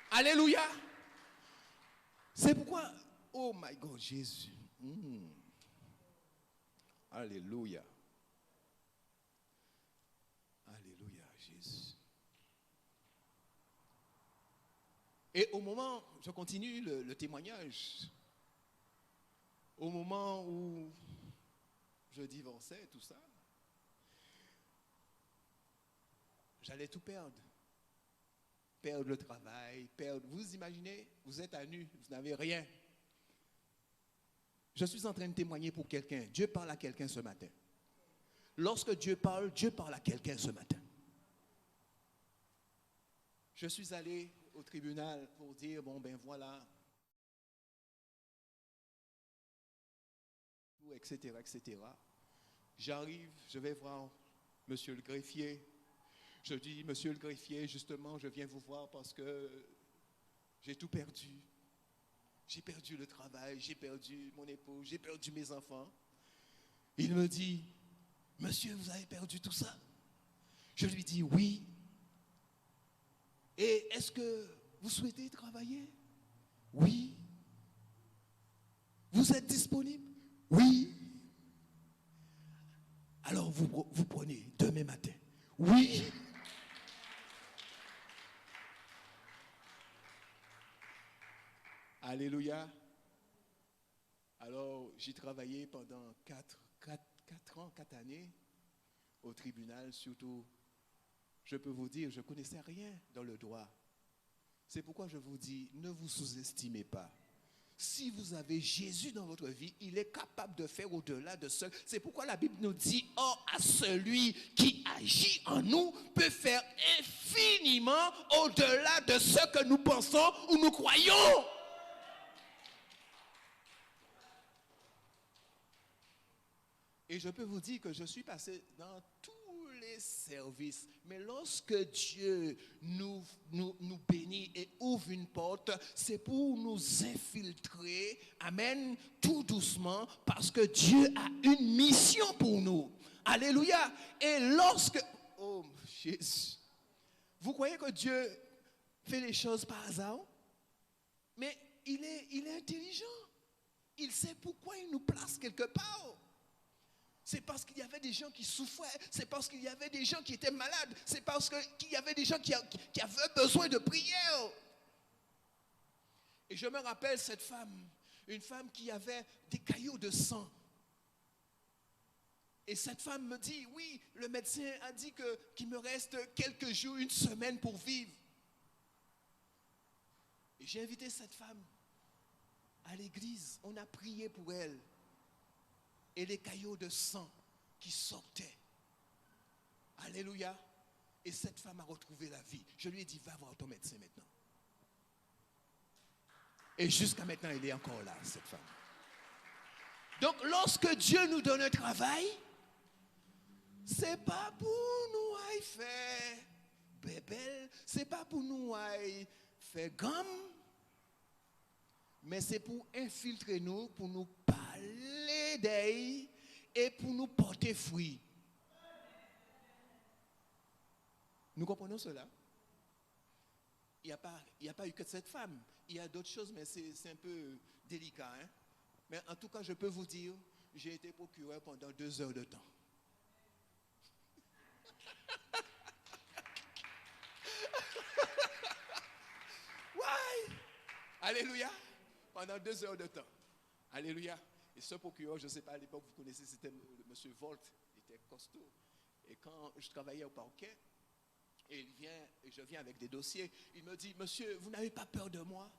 Alléluia. C'est pourquoi, oh my God, Jésus. Alléluia. Alléluia, Jésus. Et au moment, je continue le témoignage, au moment où je divorçais, tout ça, j'allais tout perdre. Perdre le travail, perdre... Vous imaginez, vous êtes à nu, vous n'avez rien. Je suis en train de témoigner pour quelqu'un. Dieu parle à quelqu'un ce matin. Lorsque Dieu parle à quelqu'un ce matin. Je suis allé au tribunal pour dire, bon ben voilà, etc., etc. J'arrive, je vais voir monsieur le greffier. Je dis, monsieur le greffier, justement, je viens vous voir parce que j'ai tout perdu. J'ai perdu le travail, j'ai perdu mon épouse, j'ai perdu mes enfants. Il me dit, monsieur, vous avez perdu tout ça? Je lui dis, oui. Et est-ce que vous souhaitez travailler? Oui. Vous êtes disponible? Oui. Alors vous prenez demain matin? Oui. Alléluia. Alors, j'ai travaillé pendant 4 années au tribunal, surtout, je peux vous dire, je ne connaissais rien dans le droit. C'est pourquoi je vous dis, ne vous sous-estimez pas. Si vous avez Jésus dans votre vie, il est capable de faire au-delà de ce. C'est pourquoi la Bible nous dit, or à celui qui agit en nous peut faire infiniment au-delà de ce que nous pensons ou nous croyons. Et je peux vous dire que je suis passé dans tous les services. Mais lorsque Dieu nous bénit et ouvre une porte, c'est pour nous infiltrer, amen, tout doucement, parce que Dieu a une mission pour nous. Alléluia. Et lorsque... Oh, Jésus. Vous croyez que Dieu fait les choses par hasard? Mais il est intelligent. Il sait pourquoi il nous place quelque part. C'est parce qu'il y avait des gens qui souffraient. C'est parce qu'il y avait des gens qui étaient malades. C'est parce qu'il y avait des gens qui avaient besoin de prière. Et je me rappelle cette femme, une femme qui avait des caillots de sang. Et cette femme me dit, oui, le médecin a dit qu'il me reste quelques jours, une semaine pour vivre. Et j'ai invité cette femme à l'église. On a prié pour elle. Et les caillots de sang qui sortaient. Alléluia. Et cette femme a retrouvé la vie. Je lui ai dit, va voir ton médecin maintenant. Et jusqu'à maintenant, elle est encore là, cette femme. Donc, lorsque Dieu nous donne un travail, c'est pas pour nous à faire bébé, c'est pas pour nous à faire gomme, mais c'est pour infiltrer nous, pour nous parler d'elle et pour nous porter fruit. Nous comprenons cela? Il n'y a pas eu que cette femme. Il y a d'autres choses, mais c'est un peu délicat. Hein? Mais en tout cas, je peux vous dire, j'ai été procureur pendant 2 heures de temps. Ouais. Alléluia. Pendant 2 heures de temps. Alléluia. Et ce procureur, je ne sais pas, à l'époque, vous connaissez, c'était M. Volt. Il était costaud. Et quand je travaillais au parquet, et je viens avec des dossiers, il me dit, monsieur, vous n'avez pas peur de moi?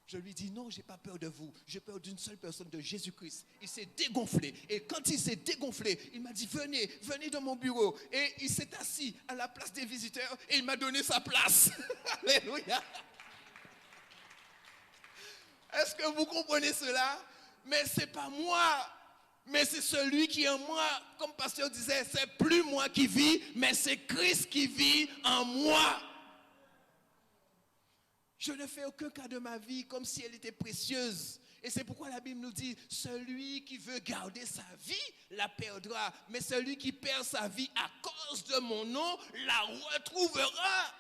Je lui dis, non, je n'ai pas peur de vous. J'ai peur d'une seule personne, de Jésus-Christ. Il s'est dégonflé. Et quand il s'est dégonflé, il m'a dit, venez dans mon bureau. Et il s'est assis à la place des visiteurs et il m'a donné sa place. Alléluia. Est-ce que vous comprenez cela? Mais ce n'est pas moi, mais c'est celui qui est en moi. Comme le pasteur disait, c'est plus moi qui vis, mais c'est Christ qui vit en moi. Je ne fais aucun cas de ma vie comme si elle était précieuse. Et c'est pourquoi la Bible nous dit, celui qui veut garder sa vie la perdra. Mais celui qui perd sa vie à cause de mon nom la retrouvera.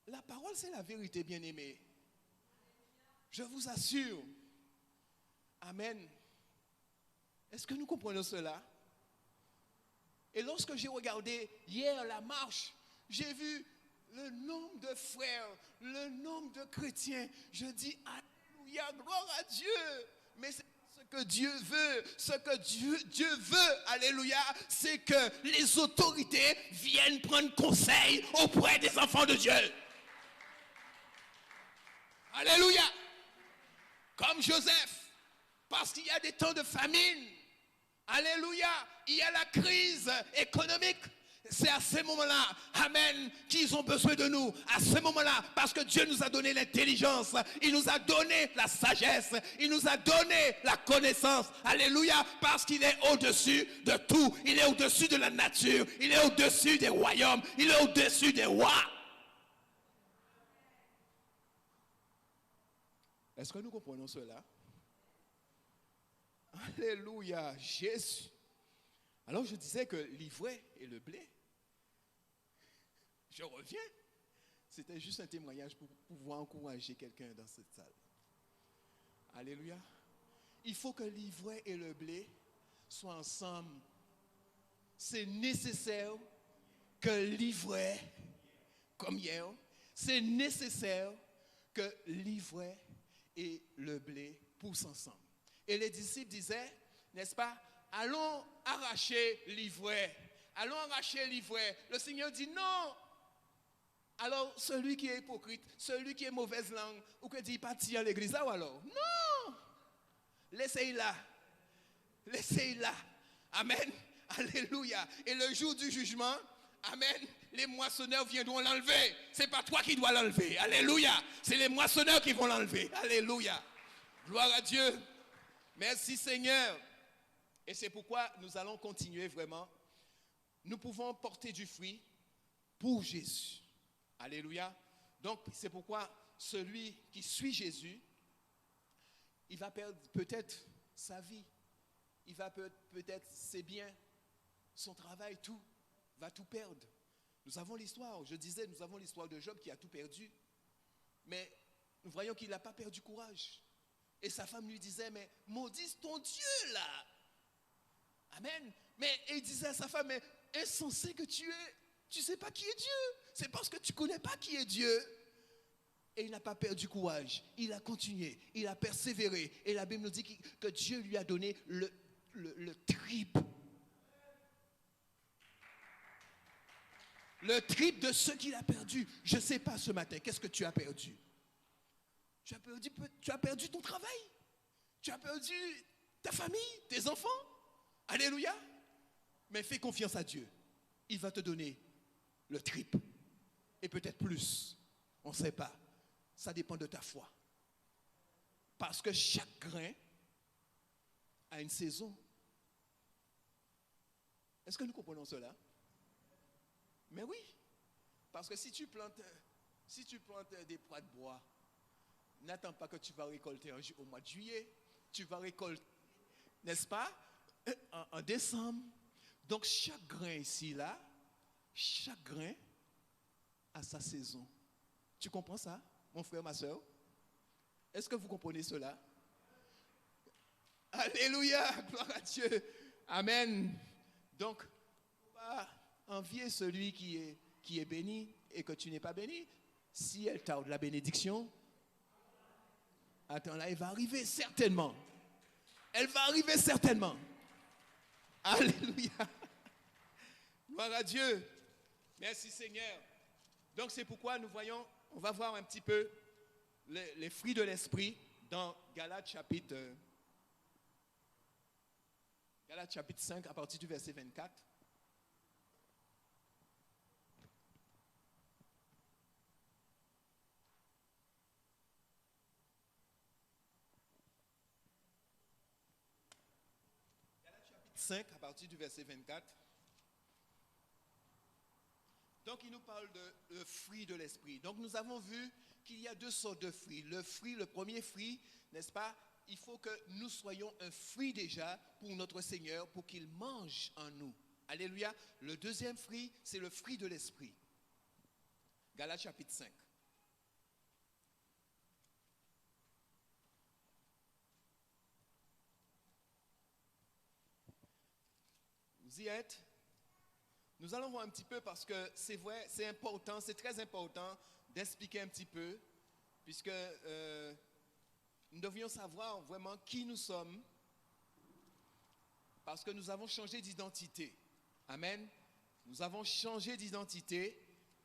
La parole, c'est la vérité, bien-aimés. Je vous assure. Amen. Est-ce que nous comprenons cela? Et lorsque j'ai regardé hier la marche, j'ai vu le nombre de frères, le nombre de chrétiens. Je dis, alléluia, gloire à Dieu. Mais c'est ce que Dieu veut. Ce que Dieu veut, alléluia, c'est que les autorités viennent prendre conseil auprès des enfants de Dieu. Alléluia. Comme Joseph, parce qu'il y a des temps de famine. Alléluia. Il y a la crise économique. C'est à ce moment-là, amen, qu'ils ont besoin de nous. À ce moment-là, parce que Dieu nous a donné l'intelligence, il nous a donné la sagesse, il nous a donné la connaissance. Alléluia, parce qu'il est au-dessus de tout. Il est au-dessus de la nature. Il est au-dessus des royaumes. Il est au-dessus des rois. Est-ce que nous comprenons cela? Alléluia, Jésus. Alors je disais que l'ivraie et le blé, je reviens. C'était juste un témoignage pour pouvoir encourager quelqu'un dans cette salle. Alléluia. Il faut que l'ivraie et le blé soient ensemble. C'est nécessaire que l'ivraie, comme hier, c'est nécessaire que l'ivraie et le blé poussent ensemble. Et les disciples disaient, n'est-ce pas, allons arracher l'ivraie. Allons arracher l'ivraie. Le Seigneur dit non. Alors, celui qui est hypocrite, celui qui est mauvaise langue, ou que dit partir à l'église, là ou alors? Non. Laissez-le là. Laissez-le là. Amen. Alléluia. Et le jour du jugement, amen, les moissonneurs viendront l'enlever. Ce n'est pas toi qui dois l'enlever. Alléluia. C'est les moissonneurs qui vont l'enlever. Alléluia. Gloire à Dieu. Merci Seigneur. Et c'est pourquoi nous allons continuer vraiment. Nous pouvons porter du fruit pour Jésus. Alléluia. Donc c'est pourquoi celui qui suit Jésus, il va perdre peut-être sa vie. Il va peut-être ses biens, son travail, tout. Va tout perdre. Nous avons l'histoire, je disais, nous avons l'histoire de Job qui a tout perdu. Mais nous voyons qu'il n'a pas perdu courage. Et sa femme lui disait, mais maudisse ton Dieu là. Amen. Mais il disait à sa femme, mais insensé que tu es, tu ne sais pas qui est Dieu. C'est parce que tu ne connais pas qui est Dieu. Et il n'a pas perdu courage. Il a continué. Il a persévéré. Et la Bible nous dit que Dieu lui a donné le triple. Le triple de ce qu'il a perdu. Je ne sais pas ce matin, qu'est-ce que tu as perdu? Tu as perdu ton travail. Tu as perdu ta famille, tes enfants. Alléluia. Mais fais confiance à Dieu. Il va te donner le triple. Et peut-être plus. On ne sait pas. Ça dépend de ta foi. Parce que chaque grain a une saison. Est-ce que nous comprenons cela? Mais oui. Parce que si tu plantes des pois de bois, n'attends pas que tu vas récolter au mois de juillet. Tu vas récolter, n'est-ce pas, en décembre. Donc chaque grain ici, là, chaque grain a sa saison. Tu comprends ça, mon frère, ma soeur? Est-ce que vous comprenez cela? Alléluia, gloire à Dieu. Amen. Donc, il ne faut pas envier celui qui est béni et que tu n'es pas béni. Si elle tarde la bénédiction, attends là, elle va arriver certainement. Elle va arriver certainement. Alléluia. Gloire à Dieu. Merci Seigneur. Donc c'est pourquoi nous voyons, on va voir un petit peu les fruits de l'esprit dans Galates chapitre 5 à partir du verset 24. Galates chapitre 5 à partir du verset 24. Donc, il nous parle de le fruit de l'esprit. Donc, nous avons vu qu'il y a deux sortes de fruits. Le premier fruit, n'est-ce pas? Il faut que nous soyons un fruit déjà pour notre Seigneur, pour qu'il mange en nous. Alléluia. Le deuxième fruit, c'est le fruit de l'esprit. Galates chapitre 5. Vous y êtes? Nous allons voir un petit peu parce que c'est vrai, c'est important, c'est très important d'expliquer un petit peu, puisque nous devions savoir vraiment qui nous sommes, parce que nous avons changé d'identité. Amen. Nous avons changé d'identité.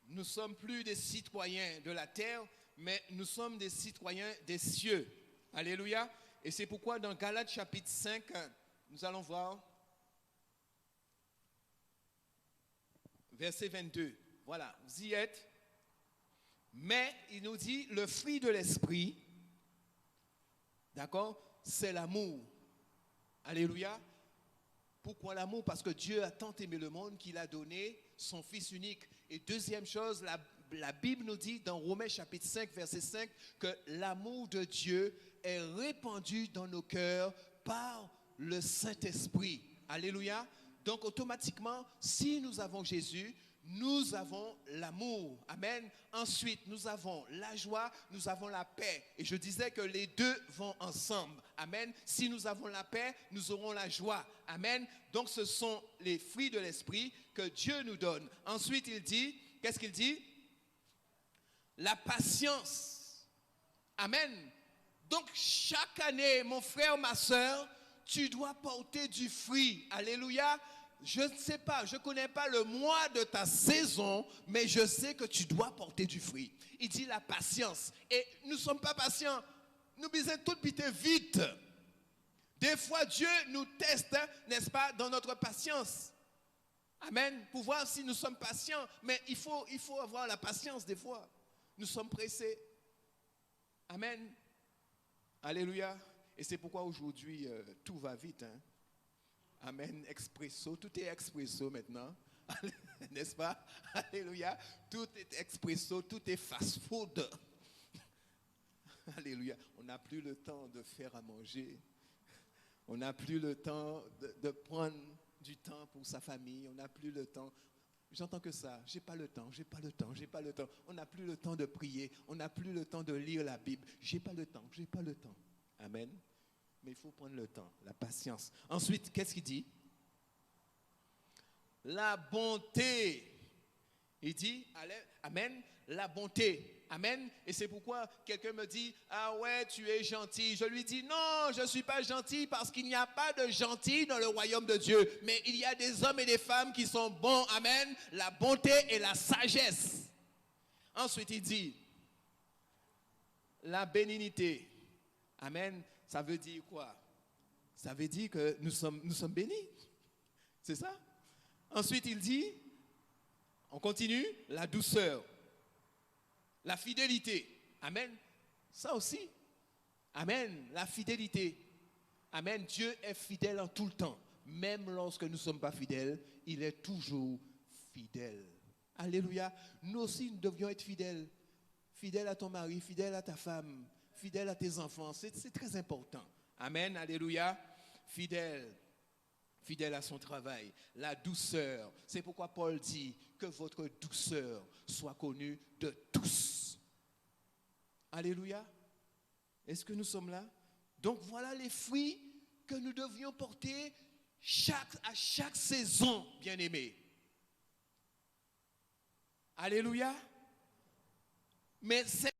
Nous ne sommes plus des citoyens de la terre, mais nous sommes des citoyens des cieux. Alléluia. Et c'est pourquoi dans Galates chapitre 5, nous allons voir verset 22, voilà, vous y êtes. Mais il nous dit, le fruit de l'esprit, d'accord, c'est l'amour. Alléluia. Pourquoi l'amour? Parce que Dieu a tant aimé le monde qu'il a donné son Fils unique. Et deuxième chose, la Bible nous dit dans Romains chapitre 5, verset 5, que l'amour de Dieu est répandu dans nos cœurs par le Saint-Esprit. Alléluia. Donc automatiquement, si nous avons Jésus, nous avons l'amour. Amen. Ensuite, nous avons la joie, nous avons la paix. Et je disais que les deux vont ensemble. Amen. Si nous avons la paix, nous aurons la joie. Amen. Donc ce sont les fruits de l'esprit que Dieu nous donne. Ensuite, il dit, qu'est-ce qu'il dit? La patience. Amen. Donc chaque année, mon frère, ma soeur, tu dois porter du fruit. Alléluia. Je ne sais pas, je ne connais pas le mois de ta saison, mais je sais que tu dois porter du fruit. Il dit la patience. Et nous ne sommes pas patients. Nous besoin tout vite vite. Des fois, Dieu nous teste, n'est-ce pas, dans notre patience. Amen. Pour voir si nous sommes patients. Mais il faut avoir la patience des fois. Nous sommes pressés. Amen. Alléluia. Et c'est pourquoi aujourd'hui, tout va vite. Hein? Amen. Expresso. Tout est expresso maintenant. N'est-ce pas? Alléluia. Tout est expresso. Tout est fast-food. Alléluia. On n'a plus le temps de faire à manger. On n'a plus le temps de prendre du temps pour sa famille. On n'a plus le temps. J'entends que ça. J'ai pas le temps. On n'a plus le temps de prier. On n'a plus le temps de lire la Bible. J'ai pas le temps. Amen. Mais il faut prendre le temps, la patience. Ensuite, qu'est-ce qu'il dit? La bonté. Il dit, amen, la bonté. Amen. Et c'est pourquoi quelqu'un me dit, ah ouais, tu es gentil. Je lui dis, non, je ne suis pas gentil parce qu'il n'y a pas de gentil dans le royaume de Dieu. Mais il y a des hommes et des femmes qui sont bons. Amen. La bonté et la sagesse. Ensuite, il dit, la bénignité. Amen. Ça veut dire quoi? Ça veut dire que nous sommes bénis. C'est ça? Ensuite, il dit, on continue, la douceur, la fidélité. Amen. Ça aussi. Amen. La fidélité. Amen. Dieu est fidèle en tout le temps. Même lorsque nous ne sommes pas fidèles, il est toujours fidèle. Alléluia. Nous aussi, nous devions être fidèles. Fidèle à ton mari, fidèle à ta femme, fidèle à tes enfants. C'est très important. Amen. Alléluia. Fidèle. Fidèle à son travail. La douceur. C'est pourquoi Paul dit que votre douceur soit connue de tous. Alléluia. Est-ce que nous sommes là? Donc voilà les fruits que nous devions porter à chaque saison, bien-aimés. Alléluia. Mais c'est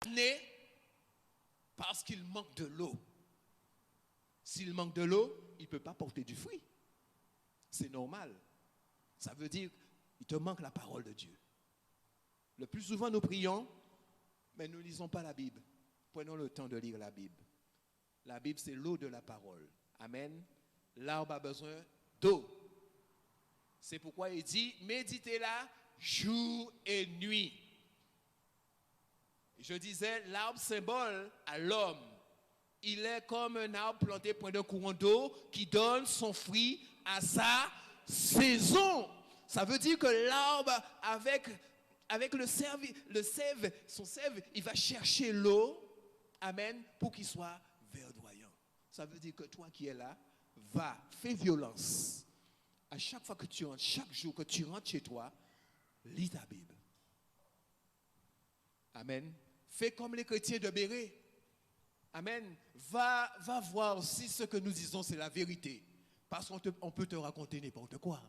né parce qu'il manque de l'eau. S'il manque de l'eau, il ne peut pas porter du fruit. C'est normal. Ça veut dire qu'il te manque la parole de Dieu. Le plus souvent, nous prions, mais nous ne lisons pas la Bible. Prenons le temps de lire la Bible. La Bible, c'est l'eau de la parole. Amen. L'arbre a besoin d'eau. C'est pourquoi il dit, méditez-la jour et nuit. Je disais, l'arbre symbole à l'homme. Il est comme un arbre planté près d'un courant d'eau qui donne son fruit à sa saison. Ça veut dire que l'arbre, avec son sève, il va chercher l'eau, amen, pour qu'il soit verdoyant. Ça veut dire que toi qui es là, fais violence. À chaque fois que tu rentres, chaque jour que tu rentres chez toi, lis ta Bible. Amen. Fais comme les chrétiens de Béret. Amen. Va voir si ce que nous disons c'est la vérité. Parce qu'on peut te raconter n'importe quoi.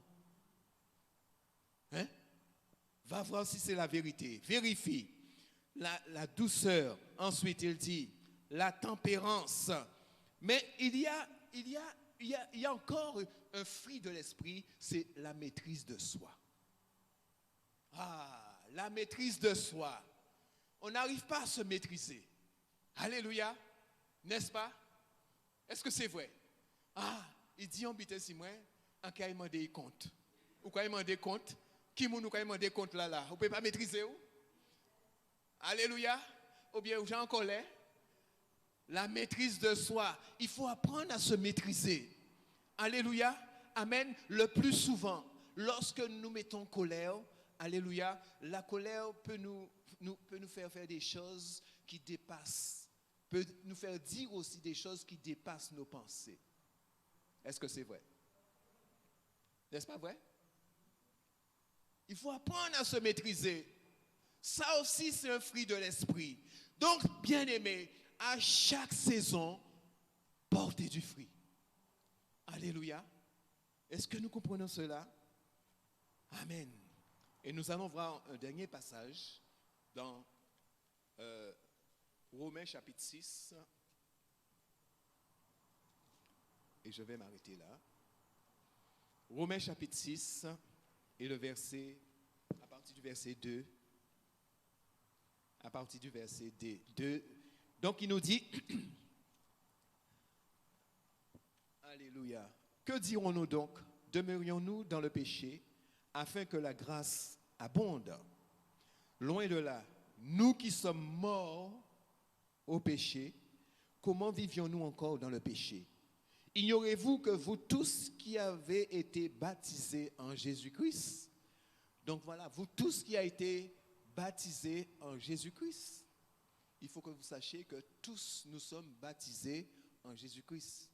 Hein? Va voir si c'est la vérité. Vérifie. La douceur. Ensuite, il dit la tempérance. Mais il y a encore un fruit de l'esprit, c'est la maîtrise de soi. Ah, la maîtrise de soi. On n'arrive pas à se maîtriser. Alléluia. N'est-ce pas? Est-ce que c'est vrai? Ah, il dit, on bite si moi, en cas il m'a des comptes. Ou quand il m'a des comptes, qui m'a demandé des comptes là? Vous ne pouvez pas maîtriser où? Alléluia. Ou bien, j'ai en colère. La maîtrise de soi. Il faut apprendre à se maîtriser. Alléluia. Amen. Le plus souvent, lorsque nous mettons colère, alléluia, la colère peut nous faire des choses qui dépassent. Peut nous faire dire aussi des choses qui dépassent nos pensées. Est-ce que c'est vrai? N'est-ce pas vrai? Il faut apprendre à se maîtriser. Ça aussi, c'est un fruit de l'esprit. Donc, bien-aimés, à chaque saison, portez du fruit. Alléluia. Est-ce que nous comprenons cela? Amen. Et nous allons voir un dernier passage dans Romains chapitre 6. Et je vais m'arrêter là. Romains chapitre 6 et à partir du verset 2. À partir du verset 2. Donc il nous dit, alléluia, que dirons-nous donc? Demeurions-nous dans le péché afin que la grâce abonde? Loin de là, nous qui sommes morts au péché, comment vivions-nous encore dans le péché? Ignorez-vous que vous tous qui avez été baptisés en Jésus-Christ, donc voilà, vous tous qui avez été baptisés en Jésus-Christ, il faut que vous sachiez que tous nous sommes baptisés en Jésus-Christ.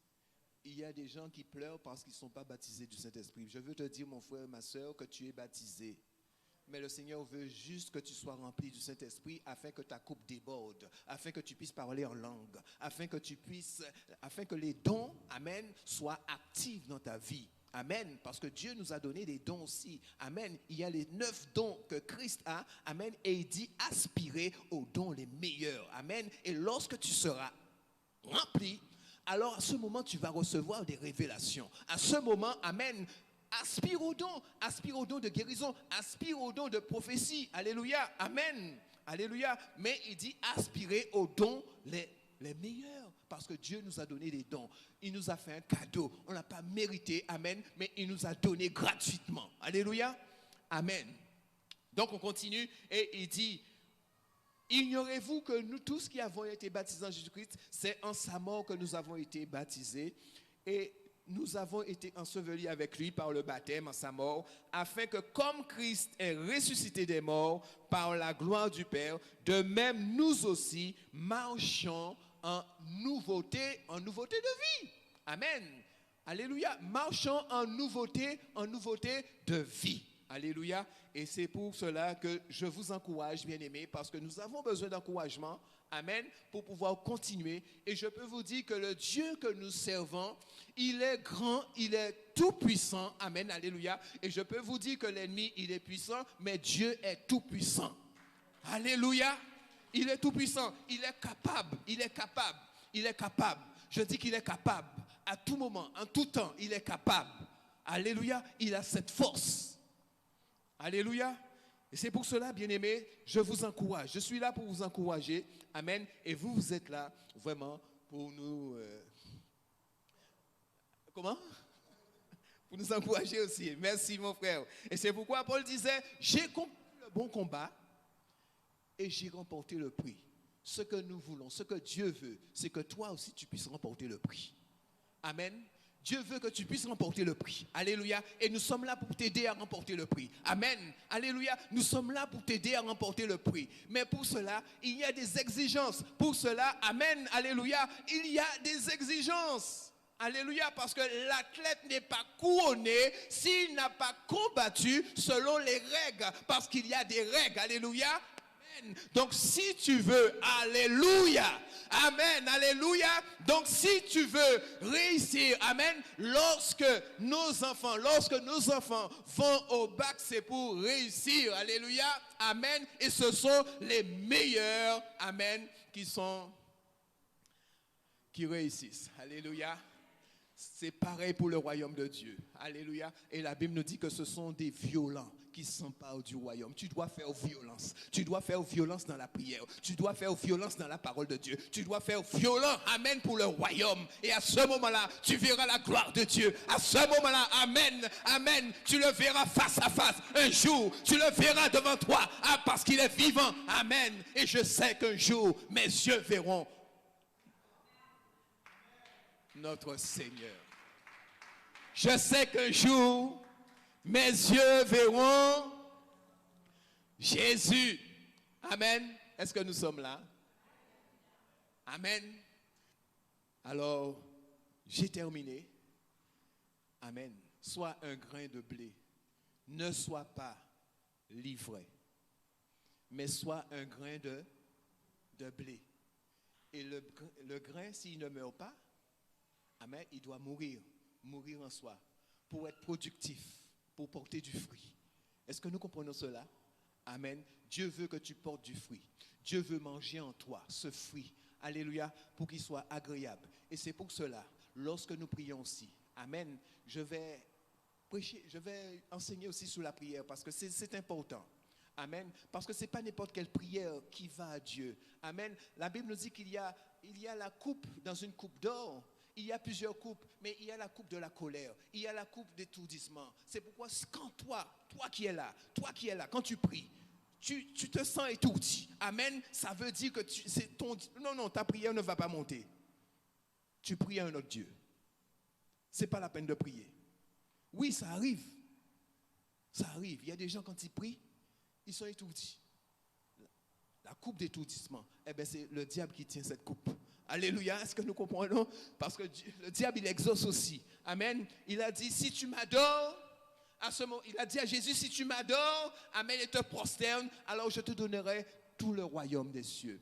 Il y a des gens qui pleurent parce qu'ils ne sont pas baptisés du Saint-Esprit. Je veux te dire, mon frère, ma soeur, que tu es baptisé. Mais le Seigneur veut juste que tu sois rempli du Saint-Esprit afin que ta coupe déborde, afin que tu puisses parler en langue, afin que les dons, amen, soient actifs dans ta vie. Amen. Parce que Dieu nous a donné des dons aussi. Amen. Il y a les 9 dons que Christ a. Amen. Et il dit aspirer aux dons les meilleurs. Amen. Et lorsque tu seras rempli, alors à ce moment, tu vas recevoir des révélations. À ce moment, amen, aspire aux dons de guérison, aspire aux dons de prophétie. Alléluia, amen, alléluia. Mais il dit aspirer aux dons les meilleurs, parce que Dieu nous a donné des dons. Il nous a fait un cadeau. On ne l'a pas mérité, amen, mais il nous a donné gratuitement. Alléluia, amen. Donc on continue et il dit, ignorez-vous que nous tous qui avons été baptisés en Jésus-Christ, c'est en sa mort que nous avons été baptisés et nous avons été ensevelis avec lui par le baptême en sa mort, afin que comme Christ est ressuscité des morts par la gloire du Père, de même nous aussi marchons en nouveauté de vie. Amen. Alléluia. Marchons en nouveauté de vie. Alléluia. Et c'est pour cela que je vous encourage, bien-aimés, parce que nous avons besoin d'encouragement. Amen. Pour pouvoir continuer. Et je peux vous dire que le Dieu que nous servons, il est grand, il est tout puissant. Amen. Alléluia. Et je peux vous dire que l'ennemi, il est puissant, mais Dieu est tout puissant. Alléluia. Il est tout puissant. Il est capable. Il est capable. Il est capable. Je dis qu'il est capable. À tout moment, en tout temps, il est capable. Alléluia. Il a cette force. Alléluia. Et c'est pour cela, bien-aimés, je vous encourage. Je suis là pour vous encourager. Amen. Et vous, vous êtes là vraiment pour nous... Comment? Pour nous encourager aussi. Merci, mon frère. Et c'est pourquoi Paul disait, j'ai combattu le bon combat et j'ai remporté le prix. Ce que nous voulons, ce que Dieu veut, c'est que toi aussi, tu puisses remporter le prix. Amen. Dieu veut que tu puisses remporter le prix. Alléluia. Et nous sommes là pour t'aider à remporter le prix. Amen. Alléluia. Nous sommes là pour t'aider à remporter le prix. Mais pour cela, il y a des exigences. Pour cela, amen. Alléluia. Il y a des exigences. Alléluia. Parce que l'athlète n'est pas couronné s'il n'a pas combattu selon les règles. Parce qu'il y a des règles. Alléluia. Donc si tu veux, alléluia, amen, alléluia, donc si tu veux réussir, amen, lorsque nos enfants vont au bac, c'est pour réussir, alléluia, amen, et ce sont les meilleurs, amen, qui réussissent, alléluia. C'est pareil pour le royaume de Dieu. Alléluia. Et la Bible nous dit que ce sont des violents qui s'emparent du royaume. Tu dois faire violence. Tu dois faire violence dans la prière. Tu dois faire violence dans la parole de Dieu. Tu dois faire violence, amen, pour le royaume. Et à ce moment-là, tu verras la gloire de Dieu. À ce moment-là, amen, amen, tu le verras face à face. Un jour, tu le verras devant toi. Ah, parce qu'il est vivant. Amen. Et je sais qu'un jour, mes yeux verront notre Seigneur. Je sais qu'un jour, mes yeux verront Jésus. Amen. Est-ce que nous sommes là? Amen. Alors, j'ai terminé. Amen. Sois un grain de blé. Ne sois pas livré, mais sois un grain de blé. Et le grain, s'il ne meurt pas, amen, il doit mourir en soi, pour être productif, pour porter du fruit. Est-ce que nous comprenons cela? Amen. Dieu veut que tu portes du fruit. Dieu veut manger en toi ce fruit. Alléluia, pour qu'il soit agréable. Et c'est pour cela, lorsque nous prions aussi, amen, je vais prêcher, je vais enseigner aussi sur la prière, parce que c'est important. Amen. Parce que ce n'est pas n'importe quelle prière qui va à Dieu. Amen. La Bible nous dit qu'il y a la coupe dans une coupe d'or. Il y a plusieurs coupes, mais il y a la coupe de la colère, il y a la coupe d'étourdissement. C'est pourquoi quand toi qui es là, quand tu pries, tu te sens étourdi. Amen. Ça veut dire que non, ta prière ne va pas monter. Tu pries à un autre Dieu. C'est pas la peine de prier. Oui, ça arrive. Ça arrive. Il y a des gens quand ils prient, ils sont étourdis. La coupe d'étourdissement, c'est le diable qui tient cette coupe. Alléluia, est-ce que nous comprenons? Parce que le diable, il exauce aussi. Amen. Il a dit, si tu m'adores, à ce moment, il a dit à Jésus, si tu m'adores, amen, et te prosternes, alors je te donnerai tout le royaume des cieux.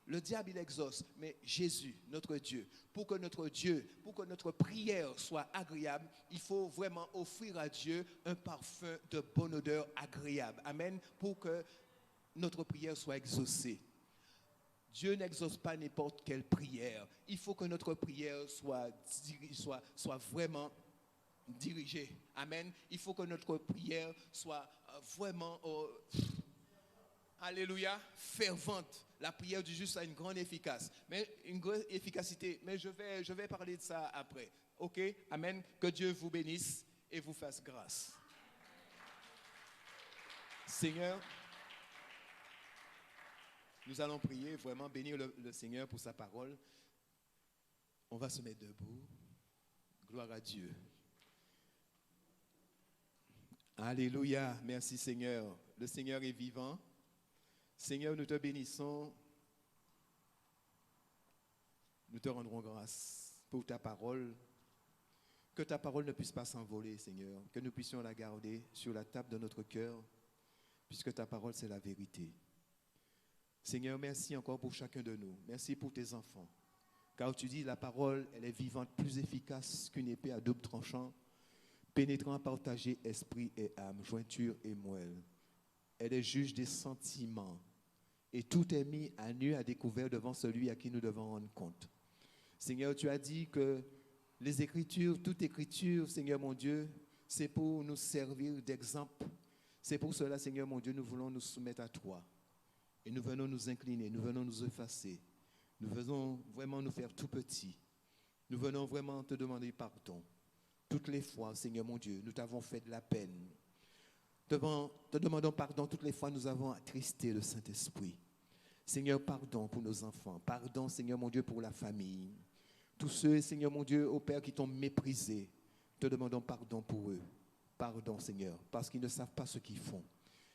Le diable, il exauce, mais Jésus, notre Dieu, pour que notre prière soit agréable, il faut vraiment offrir à Dieu un parfum de bonne odeur agréable. Amen. Pour que notre prière soit exaucée. Dieu n'exauce pas n'importe quelle prière. Il faut que notre prière soit vraiment dirigée. Amen. Il faut que notre prière soit vraiment... Alléluia, fervente. La prière du juste a une grande efficacité. Mais je vais parler de ça après. Ok? Amen. Que Dieu vous bénisse et vous fasse grâce. Seigneur, nous allons prier, vraiment bénir le Seigneur pour sa parole. On va se mettre debout. Gloire à Dieu. Alléluia. Merci Seigneur. Le Seigneur est vivant. Seigneur, nous te bénissons. Nous te rendrons grâce pour ta parole. Que ta parole ne puisse pas s'envoler, Seigneur. Que nous puissions la garder sur la table de notre cœur, puisque ta parole, c'est la vérité. Seigneur, merci encore pour chacun de nous. Merci pour tes enfants. Car tu dis, la parole, elle est vivante, plus efficace qu'une épée à double tranchant, pénétrant, partager esprit et âme, jointure et moelle. Elle est juge des sentiments. Et tout est mis à nu, à découvert devant celui à qui nous devons rendre compte. Seigneur, tu as dit que les Écritures, toute Écriture, Seigneur mon Dieu, c'est pour nous servir d'exemple. C'est pour cela, Seigneur mon Dieu, nous voulons nous soumettre à toi. Et nous venons nous incliner, nous venons nous effacer. Nous venons vraiment nous faire tout petits. Nous venons vraiment te demander pardon. Toutes les fois, Seigneur mon Dieu, nous t'avons fait de la peine. Te demandons pardon toutes les fois nous avons attristé le Saint-Esprit. Seigneur, pardon pour nos enfants. Pardon, Seigneur mon Dieu, pour la famille. Tous ceux, Seigneur mon Dieu, au Père, qui t'ont méprisé, te demandons pardon pour eux. Pardon, Seigneur, parce qu'ils ne savent pas ce qu'ils font.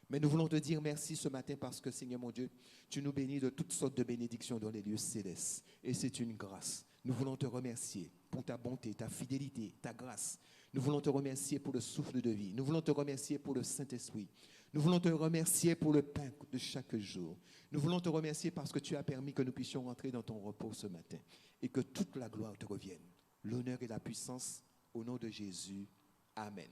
Mais nous voulons te dire merci ce matin parce que, Seigneur mon Dieu, tu nous bénis de toutes sortes de bénédictions dans les lieux célestes. Et c'est une grâce. Nous voulons te remercier pour ta bonté, ta fidélité, ta grâce. Nous voulons te remercier pour le souffle de vie. Nous voulons te remercier pour le Saint-Esprit. Nous voulons te remercier pour le pain de chaque jour. Nous voulons te remercier parce que tu as permis que nous puissions rentrer dans ton repos ce matin et que toute la gloire te revienne. L'honneur et la puissance au nom de Jésus. Amen.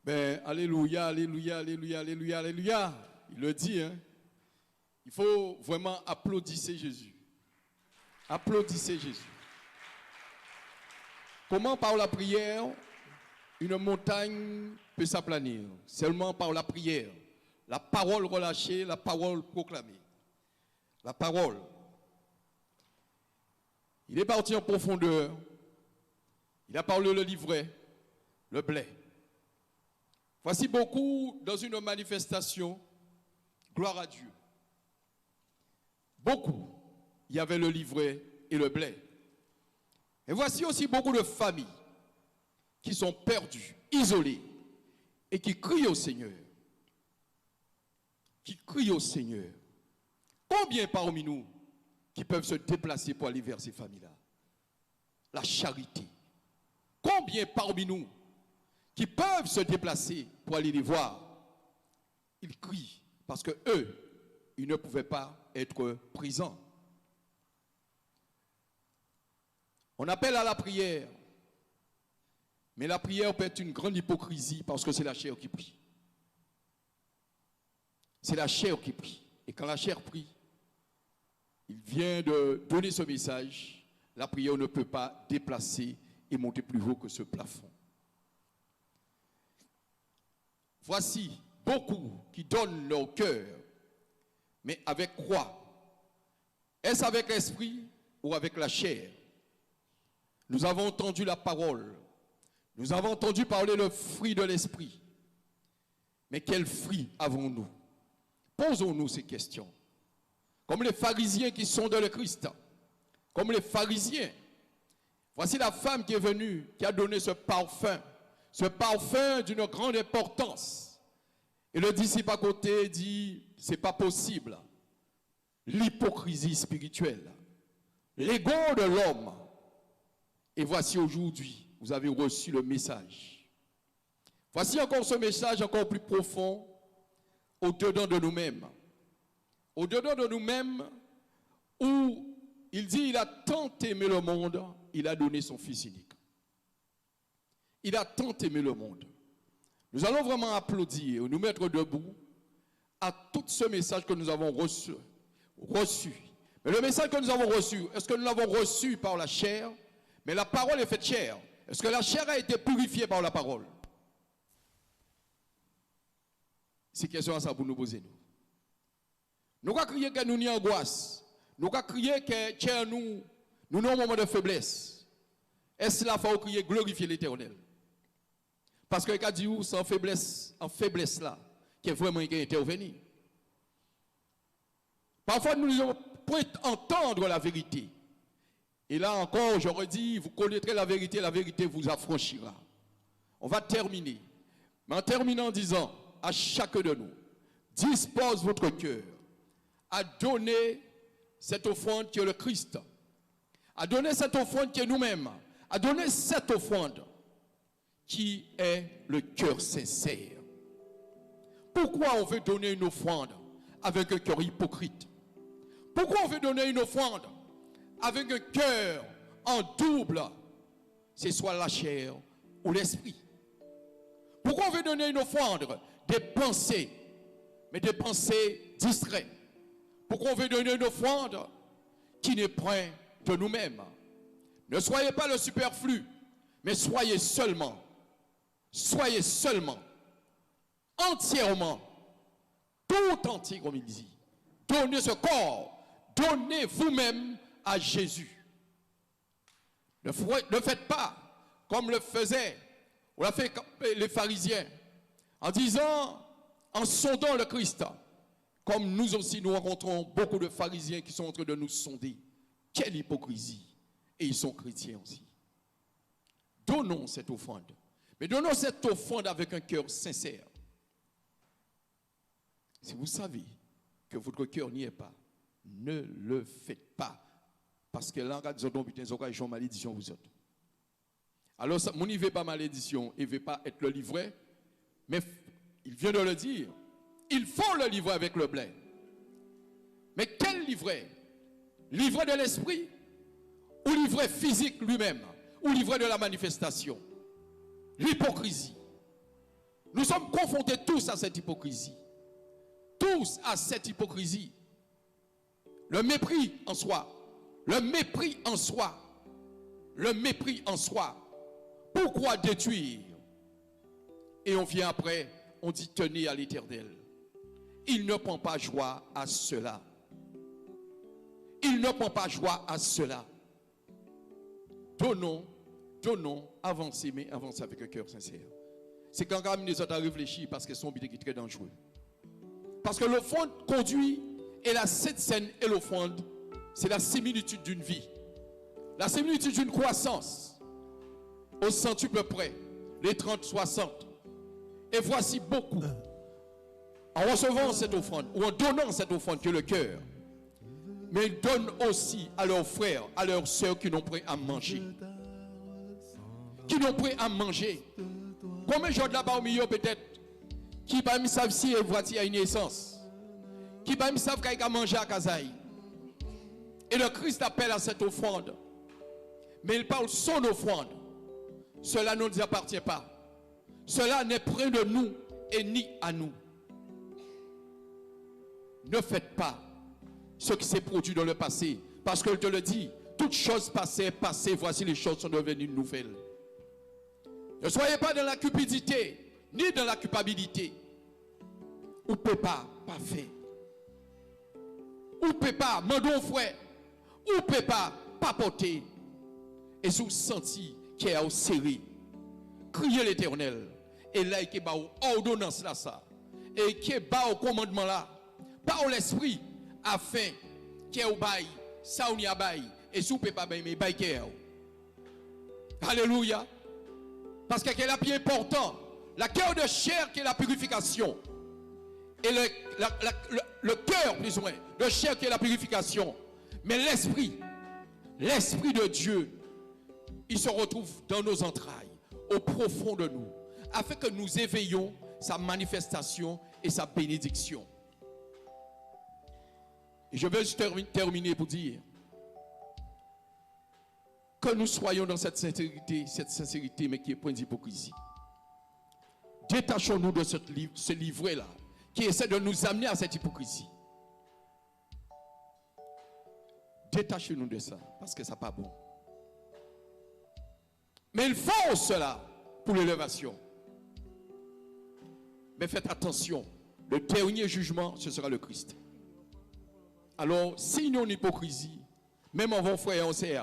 Ben, alléluia, alléluia, alléluia, alléluia, alléluia. Il le dit, hein. Il faut vraiment applaudir Jésus. Applaudissez Jésus. Comment par la prière, une montagne peut s'aplanir? Seulement par la prière. La parole relâchée, la parole proclamée. La parole. Il est parti en profondeur. Il a parlé le livret, le blé. Voici beaucoup dans une manifestation, gloire à Dieu. Beaucoup, il y avait le livret et le blé. Et voici aussi beaucoup de familles qui sont perdues, isolées, et qui crient au Seigneur. Qui crient au Seigneur. Combien parmi nous qui peuvent se déplacer pour aller vers ces familles-là? La charité. Combien parmi nous qui peuvent se déplacer pour aller les voir? Ils crient parce que eux, ils ne pouvaient pas être présents. On appelle à la prière, mais la prière peut être une grande hypocrisie parce que c'est la chair qui prie. C'est la chair qui prie. Et quand la chair prie, il vient de donner ce message, la prière ne peut pas déplacer et monter plus haut que ce plafond. Voici beaucoup qui donnent leur cœur, mais avec quoi? Est-ce avec l'esprit ou avec la chair? Nous avons entendu la parole. Nous avons entendu parler le fruit de l'esprit. Mais quel fruit avons-nous? Posons-nous ces questions. Comme les pharisiens qui sont dans le Christ. Comme les pharisiens. Voici la femme qui est venue, qui a donné ce parfum d'une grande importance. Et le disciple à côté dit, c'est pas possible. l'hypocrisie spirituelle, l'ego de l'homme. Et voici aujourd'hui, vous avez reçu le message. Voici encore ce message encore plus profond, au-dedans de nous-mêmes. Au-dedans de nous-mêmes, où il dit, il a tant aimé le monde, il a donné son Fils unique. Il a tant aimé le monde. Nous allons vraiment applaudir, nous mettre debout à tout ce message que nous avons reçu. Mais le message que nous avons reçu, est-ce que nous l'avons reçu par la chair? Mais la parole est faite chair. Est-ce que la chair a été purifiée par la parole? C'est question à ça pour nous poser. Nous avons crié que nous n'y angoisse. Nous avons crié que nous avons un moment de faiblesse. Est-ce là qu'il faut crier glorifier l'Éternel? Parce que il dit c'est en faiblesse là, qui est vraiment intervenu. Parfois nous ne pouvons pas entendre la vérité. Et là encore, j'aurais dit, vous connaîtrez la vérité vous affranchira. On va terminer. Mais en terminant en disant à chacun de nous, dispose votre cœur à donner cette offrande qui est le Christ, à donner cette offrande qui est nous-mêmes, à donner cette offrande qui est le cœur sincère. Pourquoi on veut donner une offrande avec un cœur hypocrite? Pourquoi on veut donner une offrande avec un cœur en double? C'est soit la chair ou l'esprit. Pourquoi on veut donner une offrande? Des pensées, mais des pensées distraites. Pourquoi on veut donner une offrande qui n'est point de nous-mêmes? Ne soyez pas le superflu, mais soyez seulement, entièrement, tout entier, comme il dit. Donnez ce corps, donnez vous-même à Jésus. Ne faites pas comme le faisaient, ou l'a fait les pharisiens, en disant, en sondant le Christ, comme nous aussi nous rencontrons beaucoup de pharisiens qui sont en train de nous sonder. Quelle hypocrisie! Et ils sont chrétiens aussi. Donnons cette offrande. Mais donnons cette offrande avec un cœur sincère. Si vous savez que votre cœur n'y est pas, ne le faites pas. Parce que là, vous avez une malédiction, vous autres. Alors, mon n'y veut pas malédiction, il ne veut pas être le livret. Mais il vient de le dire. Il faut le livrer avec le blé. Mais quel livret? Livret de l'esprit? Ou livret physique lui-même? Ou livret de la manifestation? L'hypocrisie. Nous sommes confrontés tous à cette hypocrisie. Tous à cette hypocrisie. Le mépris en soi. Le mépris en soi. Le mépris en soi. Pourquoi détruire? Et on vient après, on dit tenez à l'Éternel. Il ne prend pas joie à cela. Il ne prend pas joie à cela. Donnons, avancez, mais avancez avec un cœur sincère. C'est quand même nous autres à réfléchir parce que son bidé qui est très dangereux. Parce que l'offrande conduit et la cette scène et l'offrande, c'est la similitude d'une vie. La similitude d'une croissance. Au centuple près, les 30, 60. Et voici beaucoup. En recevant cette offrande, ou en donnant cette offrande que le cœur, mais ils donnent aussi à leurs frères, à leurs sœurs qui n'ont prêt à manger. Qui n'ont prêt à manger. Combien de gens là-bas au milieu peut-être, qui ne savent pas si une voiture a une essence, qui ne savent pas qu'il y a manger à Kazaï. Et le Christ appelle à cette offrande. Mais il parle son offrande. Cela ne nous appartient pas. Cela n'est près de nous et ni à nous. Ne faites pas ce qui s'est produit dans le passé. Parce qu'il te le dit, toutes choses passées, voici les choses sont devenues nouvelles. Ne soyez pas dans la cupidité, ni dans la culpabilité. Ou peut pas fait. Ou peut pas, mandons frère. Ou peut pas papoter. Et si vous sentez qu'il y a au série, criez l'Éternel. Et là, il y a une ordonnance là, ça. Et qui est bas au commandement là. Par l'esprit, afin qu'il y ait au bail, ça on y a bail. Et si vous ne pouvez pas bail, mais bail qu'il y a. Alléluia. Parce que c'est la plus important. La cœur de chair qui est la purification. et le cœur, plus ou moins, le chair qui est la purification. Mais l'esprit de Dieu, il se retrouve dans nos entrailles, au profond de nous, afin que nous éveillions sa manifestation et sa bénédiction. Et je veux terminer pour dire que nous soyons dans cette sincérité, mais qui est point d'hypocrisie. Détachons-nous de ce livret-là, qui essaie de nous amener à cette hypocrisie. Détachez-nous de ça, parce que ça n'est pas bon. Mais il faut cela pour l'élévation. Mais faites attention, le dernier jugement, ce sera le Christ. Alors, si nous avons une hypocrisie, même en vos frères, on sait,